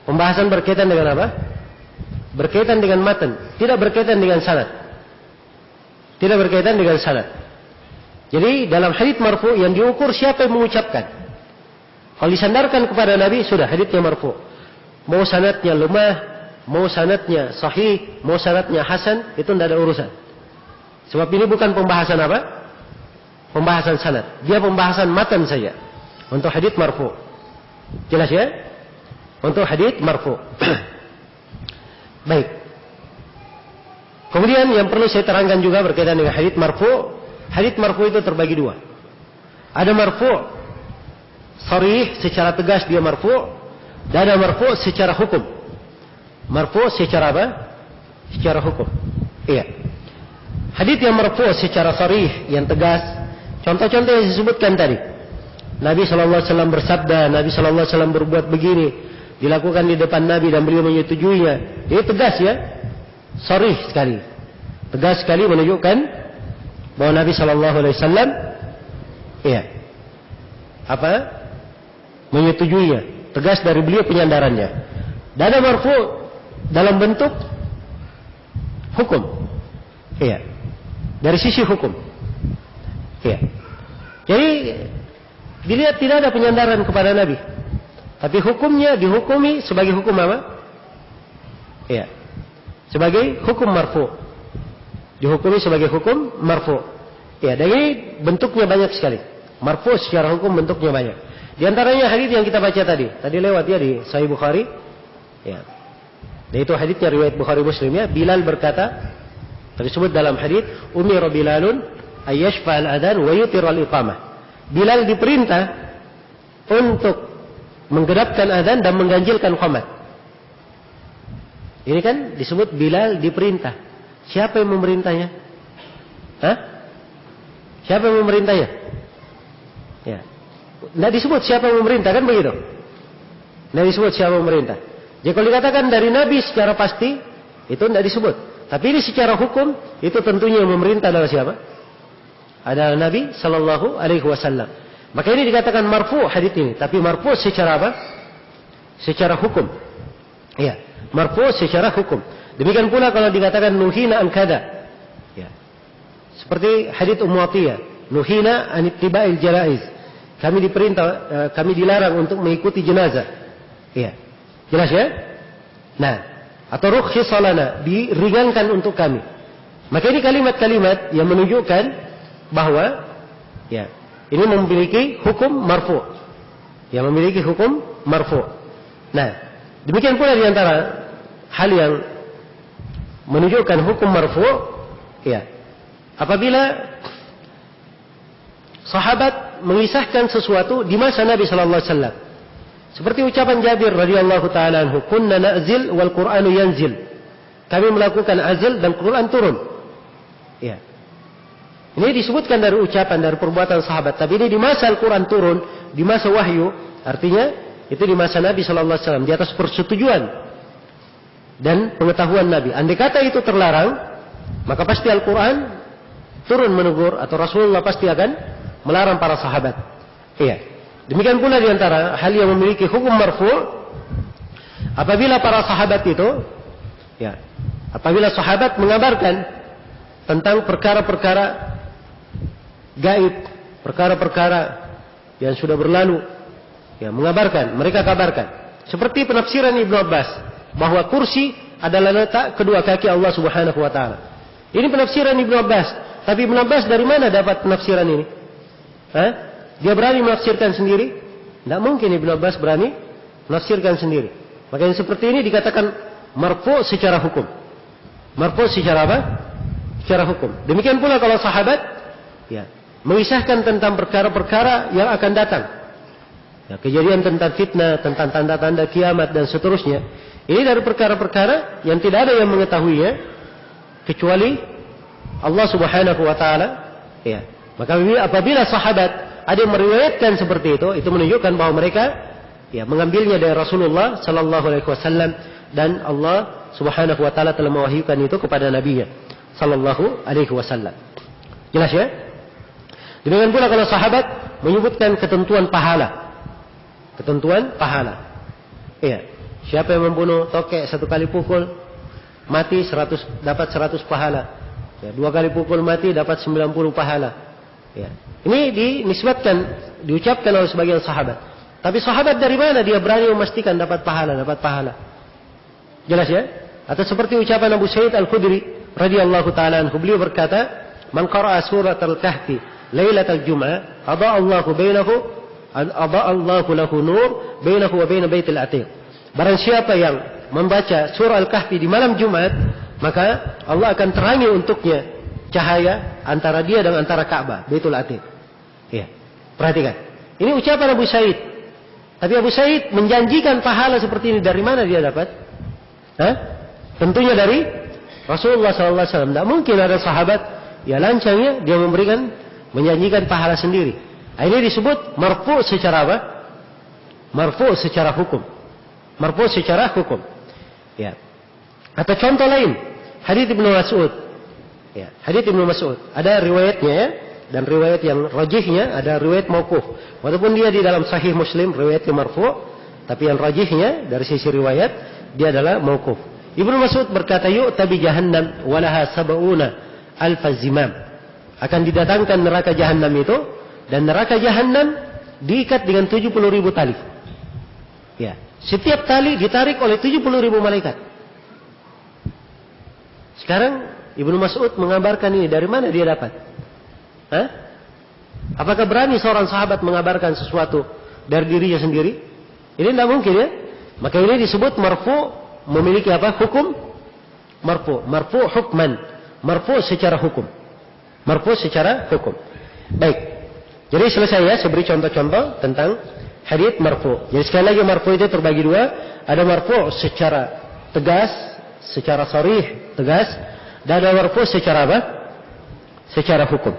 Pembahasan berkaitan dengan apa? Berkaitan dengan matan, tidak berkaitan dengan sanad. Tidak berkaitan dengan sanad. Jadi dalam hadits marfu yang diukur siapa yang mengucapkan. Kalau disandarkan kepada Nabi sudah haditsnya marfu. Mau sanadnya lemah, mau sanadnya sahih, mau sanadnya hasan, itu tidak ada urusan. Sebab ini bukan pembahasan apa? Pembahasan sanad. Dia pembahasan matan saja. Untuk hadits marfu. Jelas ya? Untuk hadits marfu. Baik. Kemudian yang perlu saya terangkan juga berkaitan dengan hadits marfu. Hadits marfu itu terbagi dua. Ada marfu sharih, secara tegas dia marfu. Dan ada marfu secara hukum. Marfu secara apa? Secara hukum. Iya. Hadits yang marfu secara sharih, yang tegas, contoh-contoh yang disebutkan tadi. Nabi sallallahu alaihi wasallam bersabda, Nabi sallallahu alaihi wasallam berbuat begini, dilakukan di depan Nabi dan beliau menyetujuinya. Ini tegas ya. Sharih sekali. Tegas sekali menunjukkan bahwa Nabi sallallahu alaihi wasallam iya. Apa? Menyetujuinya. Tegas dari beliau penyandarannya. Dan ada marfu dalam bentuk hukum. Iya. Dari sisi hukum. Iya. Jadi dilihat tidak ada penyandaran kepada Nabi. Tapi hukumnya dihukumi sebagai hukum apa? Iya. Sebagai hukum marfu. Dihukumi sebagai hukum marfu. Iya, dan ini bentuknya banyak sekali. Marfu secara hukum bentuknya banyak. Di antaranya hadits yang kita baca tadi. Tadi lewat ya di Sahih Bukhari. Ya. Dan itu haditsnya riwayat Bukhari Muslim ya. Bilal berkata, tersebut dalam hadits, umira Bilalun ayyashfa al-adhan wa yutir al-iqamah. Bilal diperintah untuk menggenapkan adzan dan mengganjilkan qamat. Ini kan disebut Bilal diperintah. Siapa yang memerintahnya? Hah? Siapa yang memerintahnya? Ya. Tidak disebut siapa yang memerintah, kan begitu? Tidak disebut siapa yang memerintah. Jadi kalau dikatakan dari Nabi secara pasti, itu tidak disebut. Tapi ini secara hukum, itu tentunya yang memerintah adalah siapa? Adalah Nabi sallallahu alaihi wasallam. Maka ini dikatakan marfu hadits ini, tapi marfu secara apa? Secara hukum. Iya, marfu secara hukum. Demikian pula kalau dikatakan nuhina an kada. Ya. Seperti hadits Ummu Athiyyah, nuhina an ittiba'il janaiz. Kami diperintah, kami dilarang untuk mengikuti jenazah. Iya. Jelas ya? Nah, atau rukhsisa lana, diringankan untuk kami. Maka ini kalimat-kalimat yang menunjukkan bahwa ya, ini memiliki hukum marfu. Yang memiliki hukum marfu. Nah, demikian pula di antara hal yang menunjukkan hukum marfu, ya, apabila sahabat mengisahkan sesuatu di masa Nabi sallallahu alaihi wasallam. Seperti ucapan Jabir radhiyallahu taala anhu, "Kunna na'zil wal Qur'anu yanzil." Kami melakukan azl dan Quran turun. Ya. Ini disebutkan dari ucapan, dari perbuatan sahabat. Tapi ini di masa Al-Quran turun, di masa wahyu, artinya itu di masa Nabi sallallahu alaihi wasallam, di atas persetujuan dan pengetahuan Nabi. Andai kata itu terlarang, maka pasti Al-Quran turun menegur, atau Rasulullah pasti akan melarang para sahabat. Iya. Demikian pula di antara hal yang memiliki hukum marfu, apabila para sahabat itu, ya, apabila sahabat mengabarkan tentang perkara-perkara gaib, perkara-perkara yang sudah berlalu, ya, mengabarkan, mereka kabarkan. Seperti penafsiran Ibnu Abbas bahwa kursi adalah letak kedua kaki Allah Subhanahu wa taala. Ini penafsiran Ibnu Abbas. Tapi Ibnu Abbas dari mana dapat penafsiran ini? Dia berani menafsirkan sendiri? Tidak mungkin Ibnu Abbas berani menafsirkan sendiri. Makanya seperti ini dikatakan marfu secara hukum. Marfu secara apa? Secara hukum. Demikian pula kalau sahabat mengisahkan tentang perkara-perkara yang akan datang. Kejadian tentang fitnah, tentang tanda-tanda kiamat dan seterusnya. Ini dari perkara-perkara yang tidak ada yang mengetahuinya kecuali Allah Subhanahu wa taala. Maka apabila sahabat ada yang meriwayatkan seperti itu menunjukkan bahwa mereka mengambilnya dari Rasulullah sallallahu alaihi wasallam dan Allah Subhanahu wa taala telah mewahyukan itu kepada Nabi-Nya sallallahu alaihi wasallam. Jelas ya? Demikian pula kalau sahabat menyebutkan ketentuan pahala. Ketentuan pahala. Siapa yang membunuh tokek 1 kali pukul mati 100 dapat 100 pahala. 2 kali pukul mati dapat 90 pahala. Ini dinisbatkan, diucapkan oleh sebagian sahabat. Tapi sahabat dari mana dia berani memastikan dapat pahala? Jelas ya? Atau seperti ucapan Abu Sa'id Al-Khudri radhiyallahu taala anhu, beliau berkata, "Man qara'a surat al-Kahfi lailatal Jum'ah, adha'a Allahu lahu nur bainahu wa bain baitil atiq." Barang siapa yang membaca surah Al-Kahfi di malam Jumat, maka Allah akan terangi untuknya cahaya antara dia dan antara Ka'bah, Baitul Atiq. Perhatikan. Ini ucapan Abu Sa'id. Tapi Abu Sa'id menjanjikan pahala seperti ini dari mana dia dapat? Tentunya dari Rasulullah SAW. Tidak mungkin ada sahabat lancangnya dia menjanjikan pahala sendiri. Ini disebut marfu secara apa? Marfu secara hukum. Marfu secara hukum. Atau contoh lain, hadits Ibnu Mas'ud. Hadits Ibnu Mas'ud ada riwayatnya dan riwayat yang rajihnya ada riwayat mauquf. Walaupun dia di dalam Sahih Muslim riwayatnya marfu, tapi yang rajihnya dari sisi riwayat dia adalah mauquf. Ibnu Mas'ud berkata, "Yu'ta bi jahannam wa laha sab'una alf zimam." Akan didatangkan neraka Jahannam itu, dan neraka Jahannam diikat dengan 70.000 tali. Setiap tali ditarik oleh 70.000 malaikat. Sekarang Ibnu Mas'ud mengabarkan ini dari mana dia dapat? Apakah berani seorang sahabat mengabarkan sesuatu dari dirinya sendiri? Ini tidak mungkin ya. Maka ini disebut marfu, memiliki apa? Hukum marfu. Marfu hukman. Marfu secara hukum. Marfu secara hukum. Baik. Jadi selesai ya, saya beri contoh-contoh tentang hadits marfu. Jadi sekali lagi marfu itu terbagi dua. Ada marfu secara tegas, secara sharih, tegas. Dan ada marfu secara apa? Secara hukum.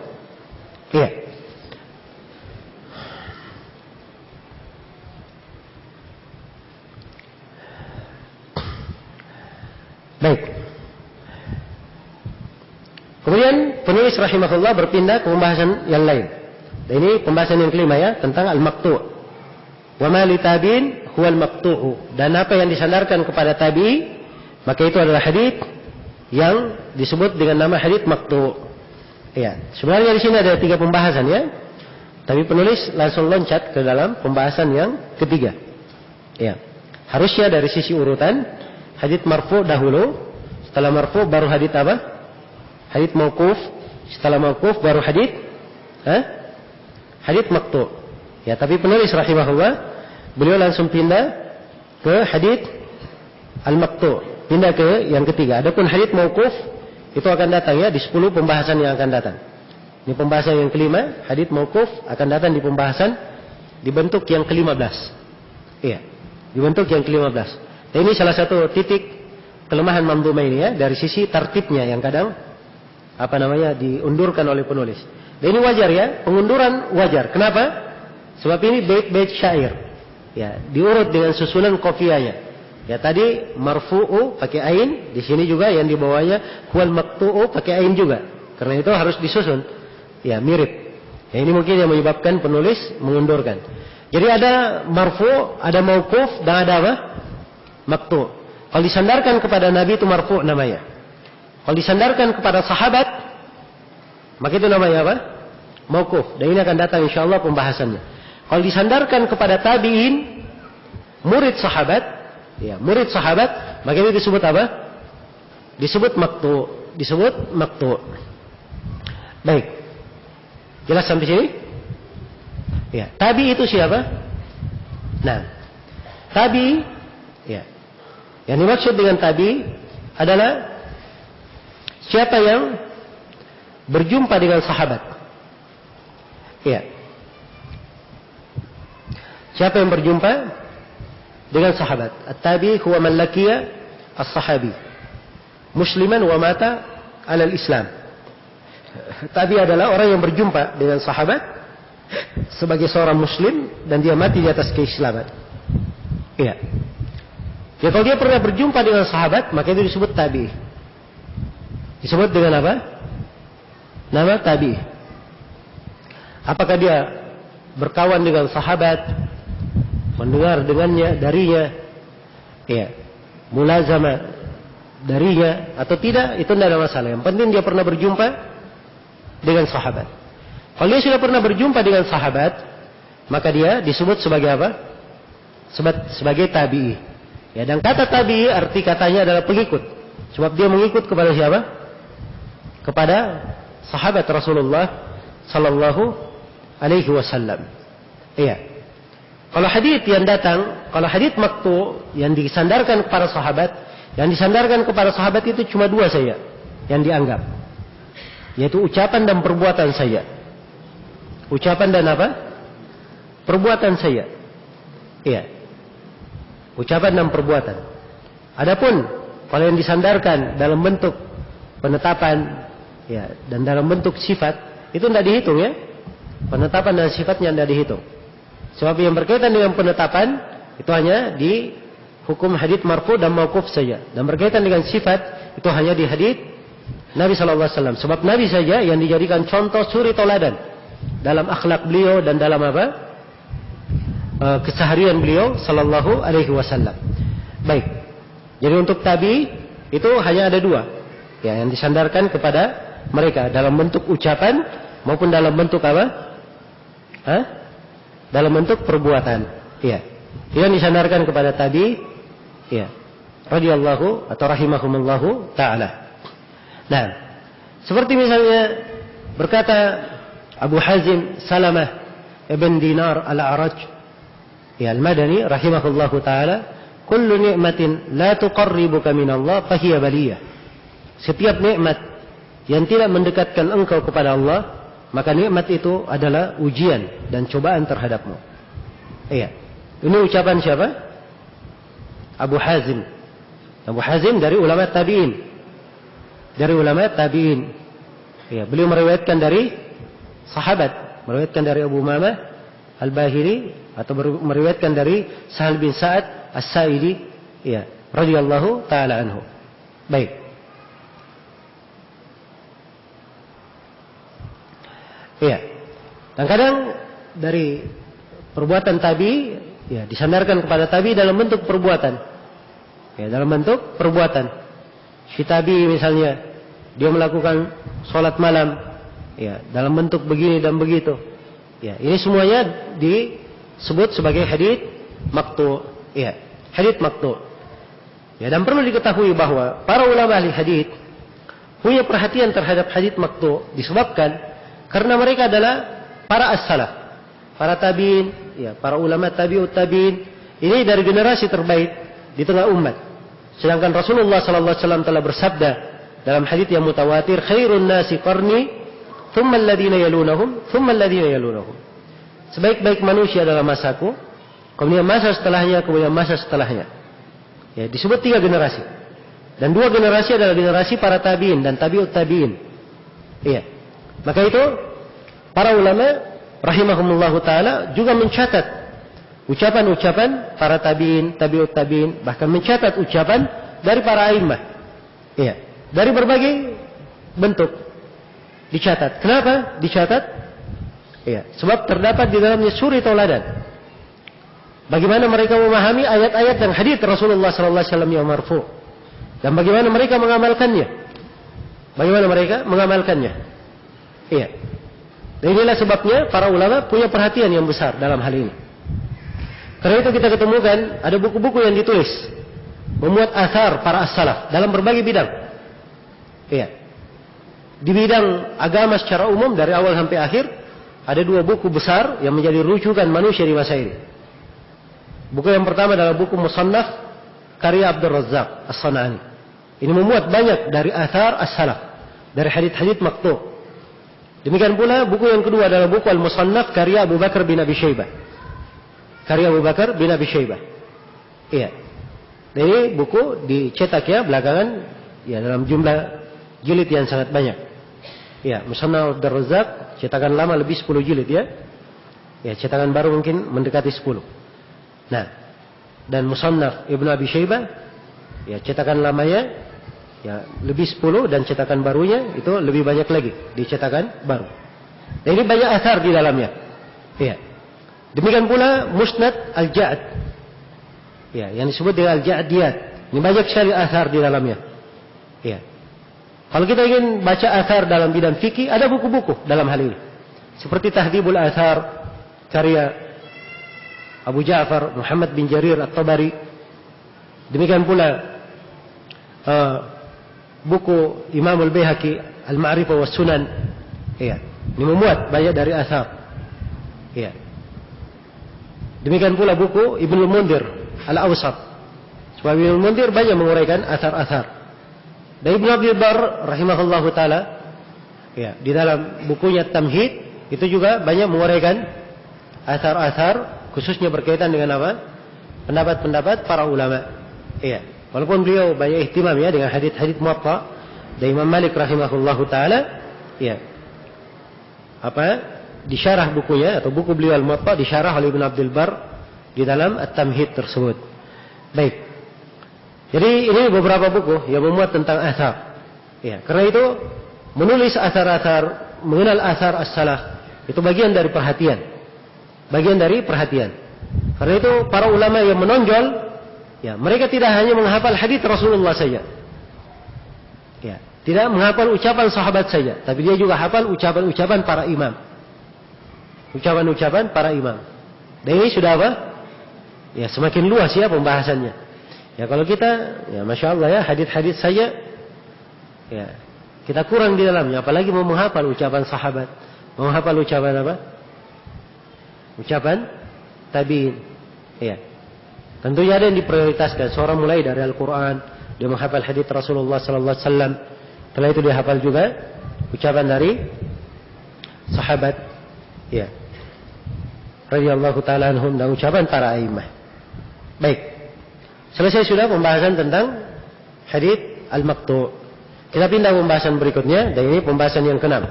Baik. Kemudian penulis rahimahullah berpindah ke pembahasan yang lain. Dan ini pembahasan yang kelima ya, tentang al-maqtu'. Wa ma li tabi'in huwa al-maqtu'u. Dan apa yang disandarkan kepada tabi'i, maka itu adalah hadits yang disebut dengan nama hadits maqtu'. Sebenarnya di sini ada 3 pembahasan ya. Tapi penulis langsung loncat ke dalam pembahasan yang ketiga. Harusnya dari sisi urutan hadits marfu dahulu, setelah marfu baru hadits apa? Hadits mauquf, setelah mauquf baru hadits hadits maqtu'. Tapi penulis rahimahullah beliau langsung pindah ke hadits al-maqtu', pindah ke yang ketiga. Adapun hadits mauquf itu akan datang ya di 10 pembahasan yang akan datang. Ini pembahasan yang kelima, hadits mauquf akan datang di pembahasan di bentuk yang ke-15. Di bentuk yang ke-15. Dan ini salah satu titik kelemahan manzumah ini ya, dari sisi tertibnya yang kadang diundurkan oleh penulis. Dan ini wajar ya, pengunduran wajar. Kenapa? Sebab ini bait-bait syair. Diurut dengan susunan qafiyahnya. Tadi marfu'u pakai ain, di sini juga yang di bawahnya huwal maqtu'u pakai ain juga. Karena itu harus disusun. Mirip. Ini mungkin yang menyebabkan penulis mengundurkan. Jadi ada marfu', ada mauquf, dan ada apa? Maqtu'. Kalau disandarkan kepada Nabi itu marfu' namanya. Kalau disandarkan kepada sahabat, maka itu namanya apa? Mauquf. Dan ini akan datang insyaallah pembahasannya. Kalau disandarkan kepada tabi'in, murid sahabat, maka itu disebut apa? disebut maktu. Baik. Jelas sampai sini? Ya, tabi itu siapa? Nah, tabi, ya. Yang dimaksud dengan tabi adalah siapa yang berjumpa dengan sahabat. Ya. Siapa yang berjumpa dengan sahabat? At-tabi huwa man laqiya as-sahabi musliman wa mata 'ala al-islam. Tabi adalah orang yang berjumpa dengan sahabat sebagai seorang muslim dan dia mati di atas keislaman. Iya. Ya, kalau dia pernah berjumpa dengan sahabat, maka itu disebut tabi. Disebut dengan apa? Nama tabi. Apakah dia berkawan dengan sahabat, mendengar dengannya, darinya, ya, mulazamah darinya atau tidak, itu tidak ada masalah. Yang penting dia pernah berjumpa dengan sahabat. Kalau dia sudah pernah berjumpa dengan sahabat, maka dia disebut sebagai apa? Sebagai tabi'i. Ya, dan kata tabi'i arti katanya adalah pengikut. Sebab dia mengikut kepada siapa? Kepada sahabat Rasulullah sallallahu alaihi wasallam. Iya. Kalau hadits yang datang, kalau hadits maktu yang disandarkan kepada sahabat, yang disandarkan kepada sahabat itu cuma dua saja yang dianggap, yaitu ucapan dan perbuatan saya. Ucapan dan apa? Perbuatan saya. Iya. Ucapan dan perbuatan. Adapun kalau yang disandarkan dalam bentuk penetapan, ya, dan dalam bentuk sifat, itu tidak dihitung, ya. Penetapan dan sifatnya tidak dihitung. Sebab yang berkaitan dengan penetapan itu hanya di hukum hadits marfu dan mauquf saja. Dan berkaitan dengan sifat itu hanya di hadits Nabi sallallahu alaihi wasallam. Sebab Nabi saja yang dijadikan contoh suri toladan dalam akhlak beliau dan dalam apa? Keseharian beliau sallallahu alaihi wasallam. Baik. Jadi untuk tabi itu hanya ada dua, ya, yang disandarkan kepada mereka dalam bentuk ucapan maupun dalam bentuk apa? Dalam bentuk perbuatan. Iya. Yang disandarkan kepada tabi, ya, radhiyallahu atau rahimahumullahu taala. Nah, seperti misalnya berkata Abu Hazim Salamah ibn Dinar al-A'raj, ya, al-Madani rahimahullahu taala, kullu ni'matin la tuqarribuka min Allah fahiya baliyah. Setiap nikmat yang tidak mendekatkan engkau kepada Allah, maka nikmat itu adalah ujian dan cobaan terhadapmu. Iya. Ini ucapan siapa? Abu Hazim. Abu Hazim dari ulama tabi'in. Dari ulama tabi'in. Iya, beliau meriwayatkan dari sahabat, meriwayatkan dari Abu Umamah Al-Bahili atau meriwayatkan dari Sahal bin Sa'ad As-Sa'idi, ya, radhiyallahu taala anhu. Baik. Iya. Dan kadang dari perbuatan tabi, ya, disandarkan kepada tabi dalam bentuk perbuatan. Ya, dalam bentuk perbuatan. Si tabi misalnya dia melakukan sholat malam, ya, dalam bentuk begini dan begitu. Ya, ini semuanya disebut sebagai hadits maktu. Ya, hadits maktu. Ya, dan perlu diketahui bahwa para ulama ahli hadits punya perhatian terhadap hadits maktu disebabkan karena mereka adalah para as-salaf, para tabi'in, ya, para ulama tabi'ut tabi'in. Ini dari generasi terbaik di tengah umat. Sedangkan Rasulullah sallallahu alaihi wasallam telah bersabda dalam hadits yang mutawatir, khairun nasi qarni, thumma alladhina yalunahum, thumma alladhina yalunahum. Sebaik-baik manusia adalah masaku, kemudian masa setelahnya, kemudian masa setelahnya. Ya, disebut 3 generasi. Dan 2 generasi adalah generasi para tabi'in dan tabi'ut tabi'in. Iya. Maka itu para ulama rahimahumullahu taala juga mencatat ucapan-ucapan para tabi'in, tabi'ut tabi'in, bahkan mencatat ucapan dari para a'immah. Iya, dari berbagai bentuk dicatat. Kenapa dicatat? Iya, sebab terdapat di dalamnya suri tauladan. Bagaimana mereka memahami ayat-ayat dan hadits Rasulullah sallallahu alaihi wasallam yang marfu, dan bagaimana mereka mengamalkannya. Bagaimana mereka mengamalkannya? Iya. Dan inilah sebabnya para ulama punya perhatian yang besar dalam hal ini. Karena itu kita ketemukan ada buku-buku yang ditulis memuat athar para as-salaf dalam berbagai bidang. Iya. Di bidang agama secara umum dari awal sampai akhir ada 2 buku besar yang menjadi rujukan manusia di masa ini. Buku yang pertama adalah buku Musannaf karya Abdul Razzaq As-San'ani. Ini memuat banyak dari athar as-salaf, dari hadits-hadits maqtu'. Demikian pula buku yang kedua adalah buku Al-Musannaf karya Abu Bakar bin Abi Syaibah. Karya Abu Bakar bin Abi Syaibah. Iya. Ini buku dicetak ya belakangan ya dalam jumlah jilid yang sangat banyak. Ya, Musannaf Abdul Razzaq cetakan lama lebih 10 jilid ya. Ya, cetakan baru mungkin mendekati 10. Nah, dan Musannaf Ibnu Abi Syaibah ya cetakan lamanya ya lebih 10 dan cetakan barunya itu lebih banyak lagi di cetakan baru. Dan ini banyak athar di dalamnya. Ya. Demikian pula Musnad Al-Ja'd. Ya, yang disebut dengan Al-Ja'diyat. Ini banyak sekali athar di dalamnya. Ya. Kalau kita ingin baca athar dalam bidang fikih, ada buku-buku dalam hal ini. Seperti Tahdhibul Athar karya Abu Ja'far Muhammad bin Jarir At-Tabari. Demikian pula buku Imam Al-Baihaqi Al-Ma'rifah was Sunan. Ya. Ini memuat banyak dari athar. Ya. Demikian pula buku Ibnu Mundir Al-Awsat. Sebab Ibnu Mundir banyak menguraikan athar-athar. Dan Ibnu Abdul Bar rahimahullahu taala ya, di dalam bukunya Tamhid itu juga banyak menguraikan athar-athar khususnya berkaitan dengan apa? Pendapat-pendapat para ulama. Iya. Walaupun beliau banyak ihtimam ya dengan hadits-hadits Muwatta dari Imam Malik rahimahullahu taala, ya. Disyarah bukunya atau buku beliau Al-Muwatta disyarah oleh Ibnu Abdul Bar di dalam At-Tamhid tersebut. Baik. Jadi ini beberapa buku yang memuat tentang athar. Ya, karena itu menulis athar-athar, mengenal athar as-salaf itu bagian dari perhatian. Bagian dari perhatian. Karena itu para ulama yang menonjol, ya, mereka tidak hanya menghafal hadits Rasulullah saja. Ya, tidak menghafal ucapan sahabat saja, tapi dia juga hafal ucapan-ucapan para imam. Ucapan-ucapan para imam. Dan ini sudah apa? Ya, semakin luas ya pembahasannya. Ya kalau kita, ya Masya Allah ya, hadits-hadits saja, ya kita kurang di dalamnya. Apalagi mau menghafal ucapan sahabat, mau menghafal ucapan apa? Ucapan tabi'in. Ya. Tentunya ada yang diprioritaskan. Seorang mulai dari Al-Quran, dia menghafal hadits Rasulullah Sallallahu Alaihi Wasallam. Setelah itu dia hafal juga ucapan dari sahabat. Ya. Radhiyallahu ta'ala anhum dan ucapan para a'immah. Baik. Selesai sudah pembahasan tentang hadits al-maqtu'. Kita pindah pembahasan berikutnya dan ini pembahasan yang ke-6.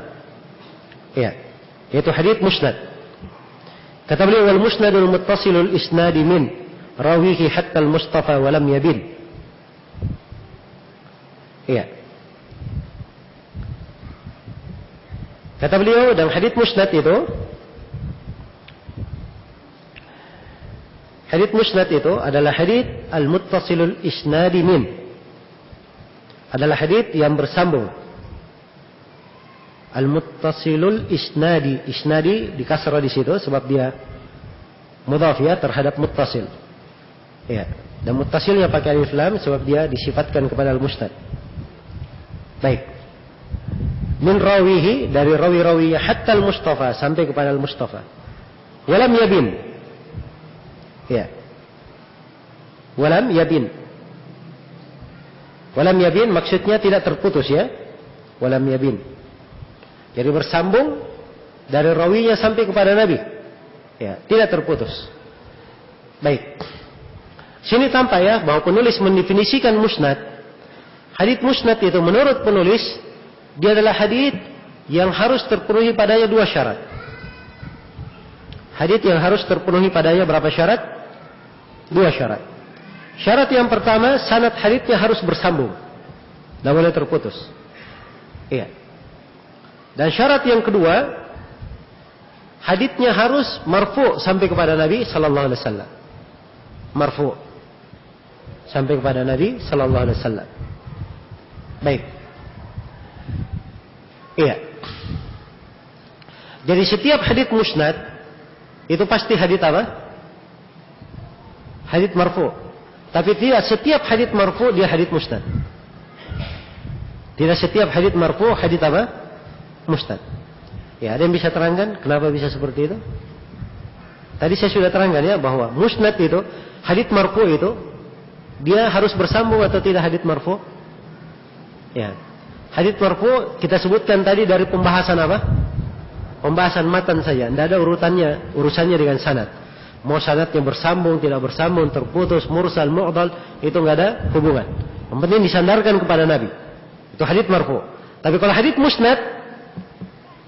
Ya. Yaitu hadits musnad. Kata beliau wal musnadul muttasilul isnadi min rawihi hatta al-mustafa wa lam yabin. Ya. Kata beliau dan hadits musnad itu adalah hadits al-muttasilul isnadi min. Adalah hadits yang bersambung. Al-muttasilul isnadi. Isnadi dikasrah di situ sebab dia mudhaf ya terhadap muttasil. Ya. Dan muttasilnya pakai alif lam sebab dia disifatkan kepada al-musnad. Baik. Min rawihi dari rawi-rawinya hatta al-mustafa sampai kepada al-mustafa. Walam yabin. Ya. Walam yabin. Walam yabin maksudnya tidak terputus ya. Walam yabin. Jadi bersambung dari rawinya sampai kepada Nabi. Ya, tidak terputus. Baik. Sini tampak ya bahwa penulis mendefinisikan musnad. Hadits musnad itu menurut penulis dia adalah hadits yang harus terpenuhi padanya 2 syarat. Hadits yang harus terpenuhi padanya berapa syarat? 2 syarat. Syarat yang pertama, sanad haditsnya harus bersambung. Tidak boleh terputus. Iya. Dan syarat yang kedua, haditsnya harus marfu' sampai kepada Nabi sallallahu alaihi wasallam. Marfu' sampai kepada Nabi sallallahu alaihi wasallam. Baik. Iya. Jadi setiap hadits musnad itu pasti hadits apa? Hadits marfu'. Tapi tidak setiap hadits marfu' dia hadits musnad. Tidak setiap hadits marfu hadits apa? Musnad. Ya, ada yang bisa terangkan kenapa bisa seperti itu? Tadi saya sudah terangkan ya bahwa musnad itu, hadits marfu itu dia harus bersambung atau tidak hadits marfu? Ya. Hadits marfu kita sebutkan tadi dari pembahasan apa? Pembahasan matan saja, tidak ada urusannya dengan sanad. Mau sanadnya bersambung, tidak bersambung, terputus, mursal, mu'dal, itu nggak ada hubungan. Yang penting disandarkan kepada Nabi. Itu hadits marfu. Tapi kalau hadits musnad,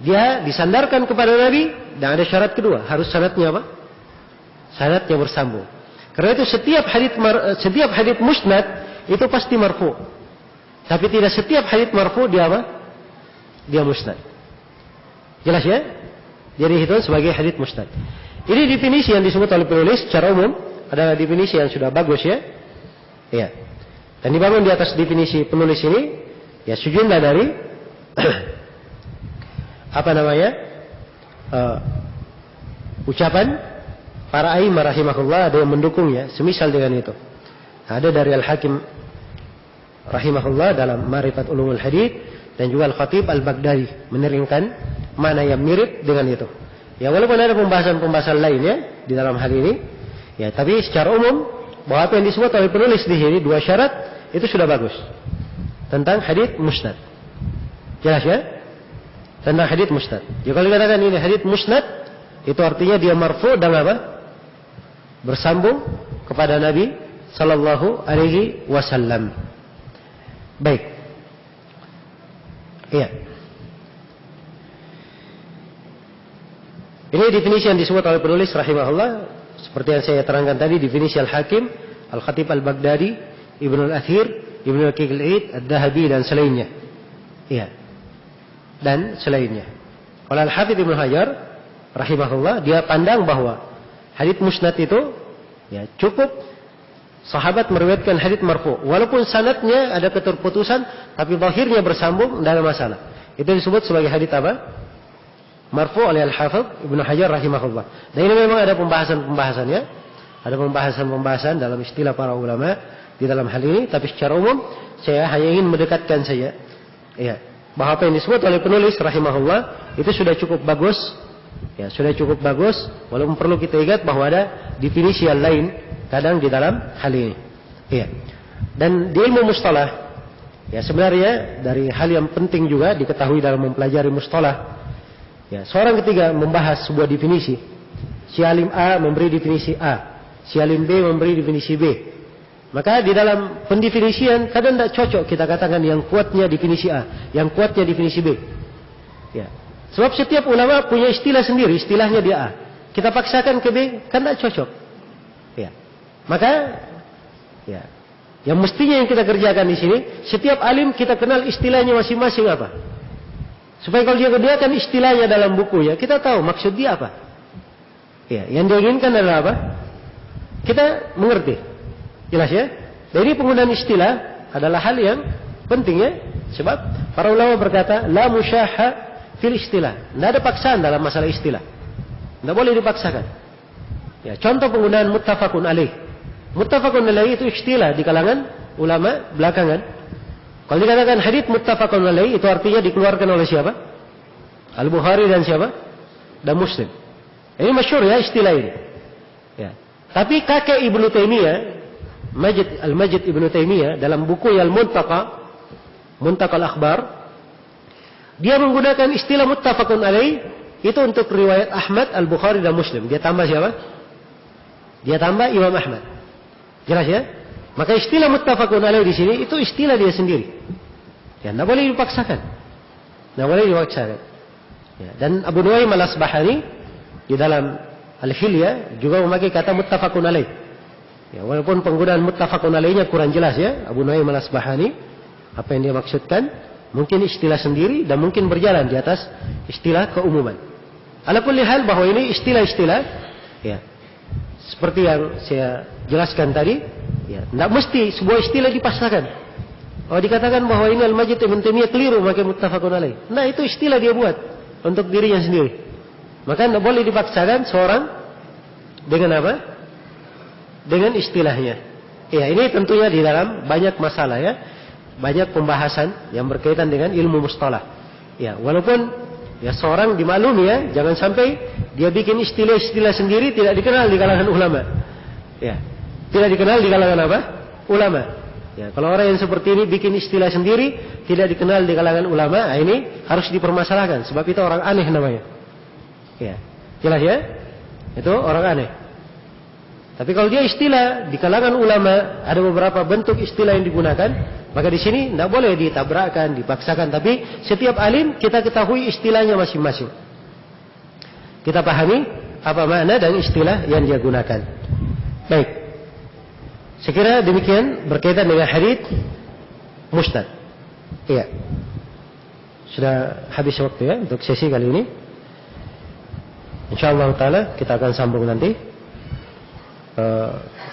dia disandarkan kepada Nabi dan ada syarat kedua, harus sanadnya apa? Sanadnya bersambung. Karena itu setiap hadits musnad itu pasti marfu. Tapi tidak setiap hadits marfu dia apa? Dia musnad. Jelas ya? Jadi itu sebagai hadits musnad. Ini definisi yang disebut oleh penulis secara umum adalah definisi yang sudah bagus ya. Iya. Dan dibangun di atas definisi penulis ini ya sejumlah dari apa namanya? Ucapan para a'immah rahimahullah, ada yang mendukungnya semisal dengan itu. Ada dari Al-Hakim rahimahullah dalam Ma'rifat Ulumul Hadits dan juga Al-Khatib Al-Baghdadi meneringkan mana yang mirip dengan itu. Ya walaupun ada pembahasan-pembahasan lainnya di dalam hal ini, ya tapi secara umum bahwa apa yang disebut oleh penulis di sini dua syarat itu sudah bagus tentang hadits musnad. Jelas ya? Tentang hadits musnad. Ya kalau dikatakan ini hadits musnad, itu artinya dia marfu dan apa? Bersambung kepada Nabi sallallahu alaihi wasallam. Baik. Iya. Ini definisi yang disebut oleh penulis rahimahullah seperti yang saya terangkan tadi, definisi Al-Hakim, Al-Khatib Al-Baghdadi, Ibnu Al-Athir, Ibnu Al-Qiqil Ad-Dahabi dan selainnya. Iya. Dan selainnya. Kalau Al-Hafidz Ibnu Hajar rahimahullah dia pandang bahwa hadits musnad itu ya cukup sahabat meriwayatkan hadits marfu walaupun sanadnya ada keterputusan tapi zahirnya bersambung tidak ada masalah. Itu disebut sebagai hadits apa? Marfu oleh Al-Hafidz Ibnu Hajar rahimahullah. Dan ini memang ada pembahasan-pembahasan ya. Ada pembahasan-pembahasan dalam istilah para ulama di dalam hal ini, tapi secara umum saya hanya ingin mendekatkan saja ya, bahwa apa yang disebut oleh penulis rahimahullah itu sudah cukup bagus. Ya, sudah cukup bagus walaupun perlu kita ingat bahwa ada definisi yang lain kadang di dalam hal ini. Iya. Dan di ilmu mustalah ya sebenarnya dari hal yang penting juga diketahui dalam mempelajari mustalah. Ya, seorang ketika membahas sebuah definisi, si alim A memberi definisi A, si alim B memberi definisi B. Maka di dalam pendefinisian kadang tidak cocok kita katakan yang kuatnya definisi A, yang kuatnya definisi B. Ya. Sebab setiap ulama punya istilah sendiri, istilahnya dia A. Kita paksakan ke B, kan tidak cocok. Ya. Maka, ya, yang mestinya yang kita kerjakan di sini, setiap alim kita kenal istilahnya masing-masing apa. Supaya kalau dia kerjakan istilahnya dalam buku ya, kita tahu maksud dia apa. Ya, yang dia inginkan adalah apa? Kita mengerti. Jelas ya? Dan ini penggunaan istilah adalah hal yang penting ya. Sebab para ulama berkata, la musyaha fil istilah. Tidak ada paksaan dalam masalah istilah. Tidak boleh dipaksakan. Ya, contoh penggunaan muttafaqun alaih. Muttafaqun alaih itu istilah di kalangan ulama belakangan. Kalau dikatakan hadits muttafaqun alaih itu artinya dikeluarkan oleh siapa? Al-Bukhari dan siapa? Dan Muslim. Ini masyhur ya istilah ini. Ya. Tapi kakek Ibnu Taimiyah, Al-Majid Ibnu Taimiyah dalam buku Al-Muntaqa, Muntaqa Al-Akhbar, dia menggunakan istilah muttafaqun alaih itu untuk riwayat Ahmad, Al-Bukhari dan Muslim. Dia tambah siapa? Dia tambah Imam Ahmad. Jelas ya? Maka istilah muttafaqun alaih di sini itu istilah dia sendiri. Ya, tidak boleh dipaksakan. Tidak boleh dipaksakan. Ya, dan Abu Nuaim Al-Asbahani di dalam Al-Hilyah juga memakai kata muttafaqun alaih. Ya, walaupun penggunaan muttafaqun alaihnya kurang jelas ya, Abu Nuaim Al-Asbahani apa yang dia maksudkan, mungkin istilah sendiri dan mungkin berjalan di atas istilah keumuman. Ala kulli hal bahwa ini istilah-istilah ya. Seperti yang saya jelaskan tadi, ya, tidak mesti sebuah istilah dipaksakan. Kalau dikatakan bahwa ini Al-Majid Ibn Taimiyah keliru maka muttafaqun alaih. Nah, itu istilah dia buat untuk dirinya sendiri. Maka tidak boleh dipaksakan seorang dengan apa? Dengan istilahnya. Ya, ini tentunya di dalam banyak masalah ya. banyak pembahasan yang berkaitan dengan ilmu mustalah. Ya, walaupun ya seorang dimaklumi ya, jangan sampai dia bikin istilah-istilah sendiri tidak dikenal di kalangan ulama. Ya, tidak dikenal di kalangan apa? Ulama. Ya, kalau orang yang seperti ini bikin istilah sendiri tidak dikenal di kalangan ulama, nah ini harus dipermasalahkan sebab itu orang aneh namanya. Ya, jelas ya? Itu orang aneh. Tapi kalau dia istilah di kalangan ulama ada beberapa bentuk istilah yang digunakan, maka di sini tidak boleh ditabrakkan, dipaksakan. Tapi setiap alim kita ketahui istilahnya masing-masing. Kita pahami apa makna dan istilah yang dia gunakan. Baik. Sekira demikian berkaitan dengan hadits musnad. Iya. Sudah habis waktu ya untuk sesi kali ini. Insyaallah taala kita akan sambung nanti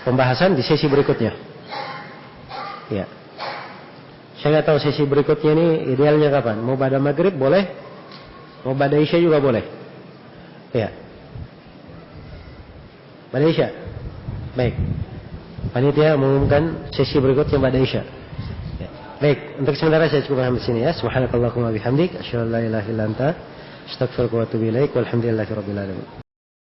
pembahasan di sesi berikutnya. Ya. Saya nggak tahu sesi berikutnya ini idealnya kapan. Mau pada maghrib boleh, mau pada isya juga boleh. Ya. Pada isya. Baik. Panitia mengumumkan sesi berikutnya pada isya. Ya. Baik. Untuk sementara saya cukupkan sampai sini ya. Subhanakallahumma bihamdik. Asyhadu an la ilaha illa anta. Astaghfiruka wa atubu ilaik. Walhamdulillahirabbil alamin.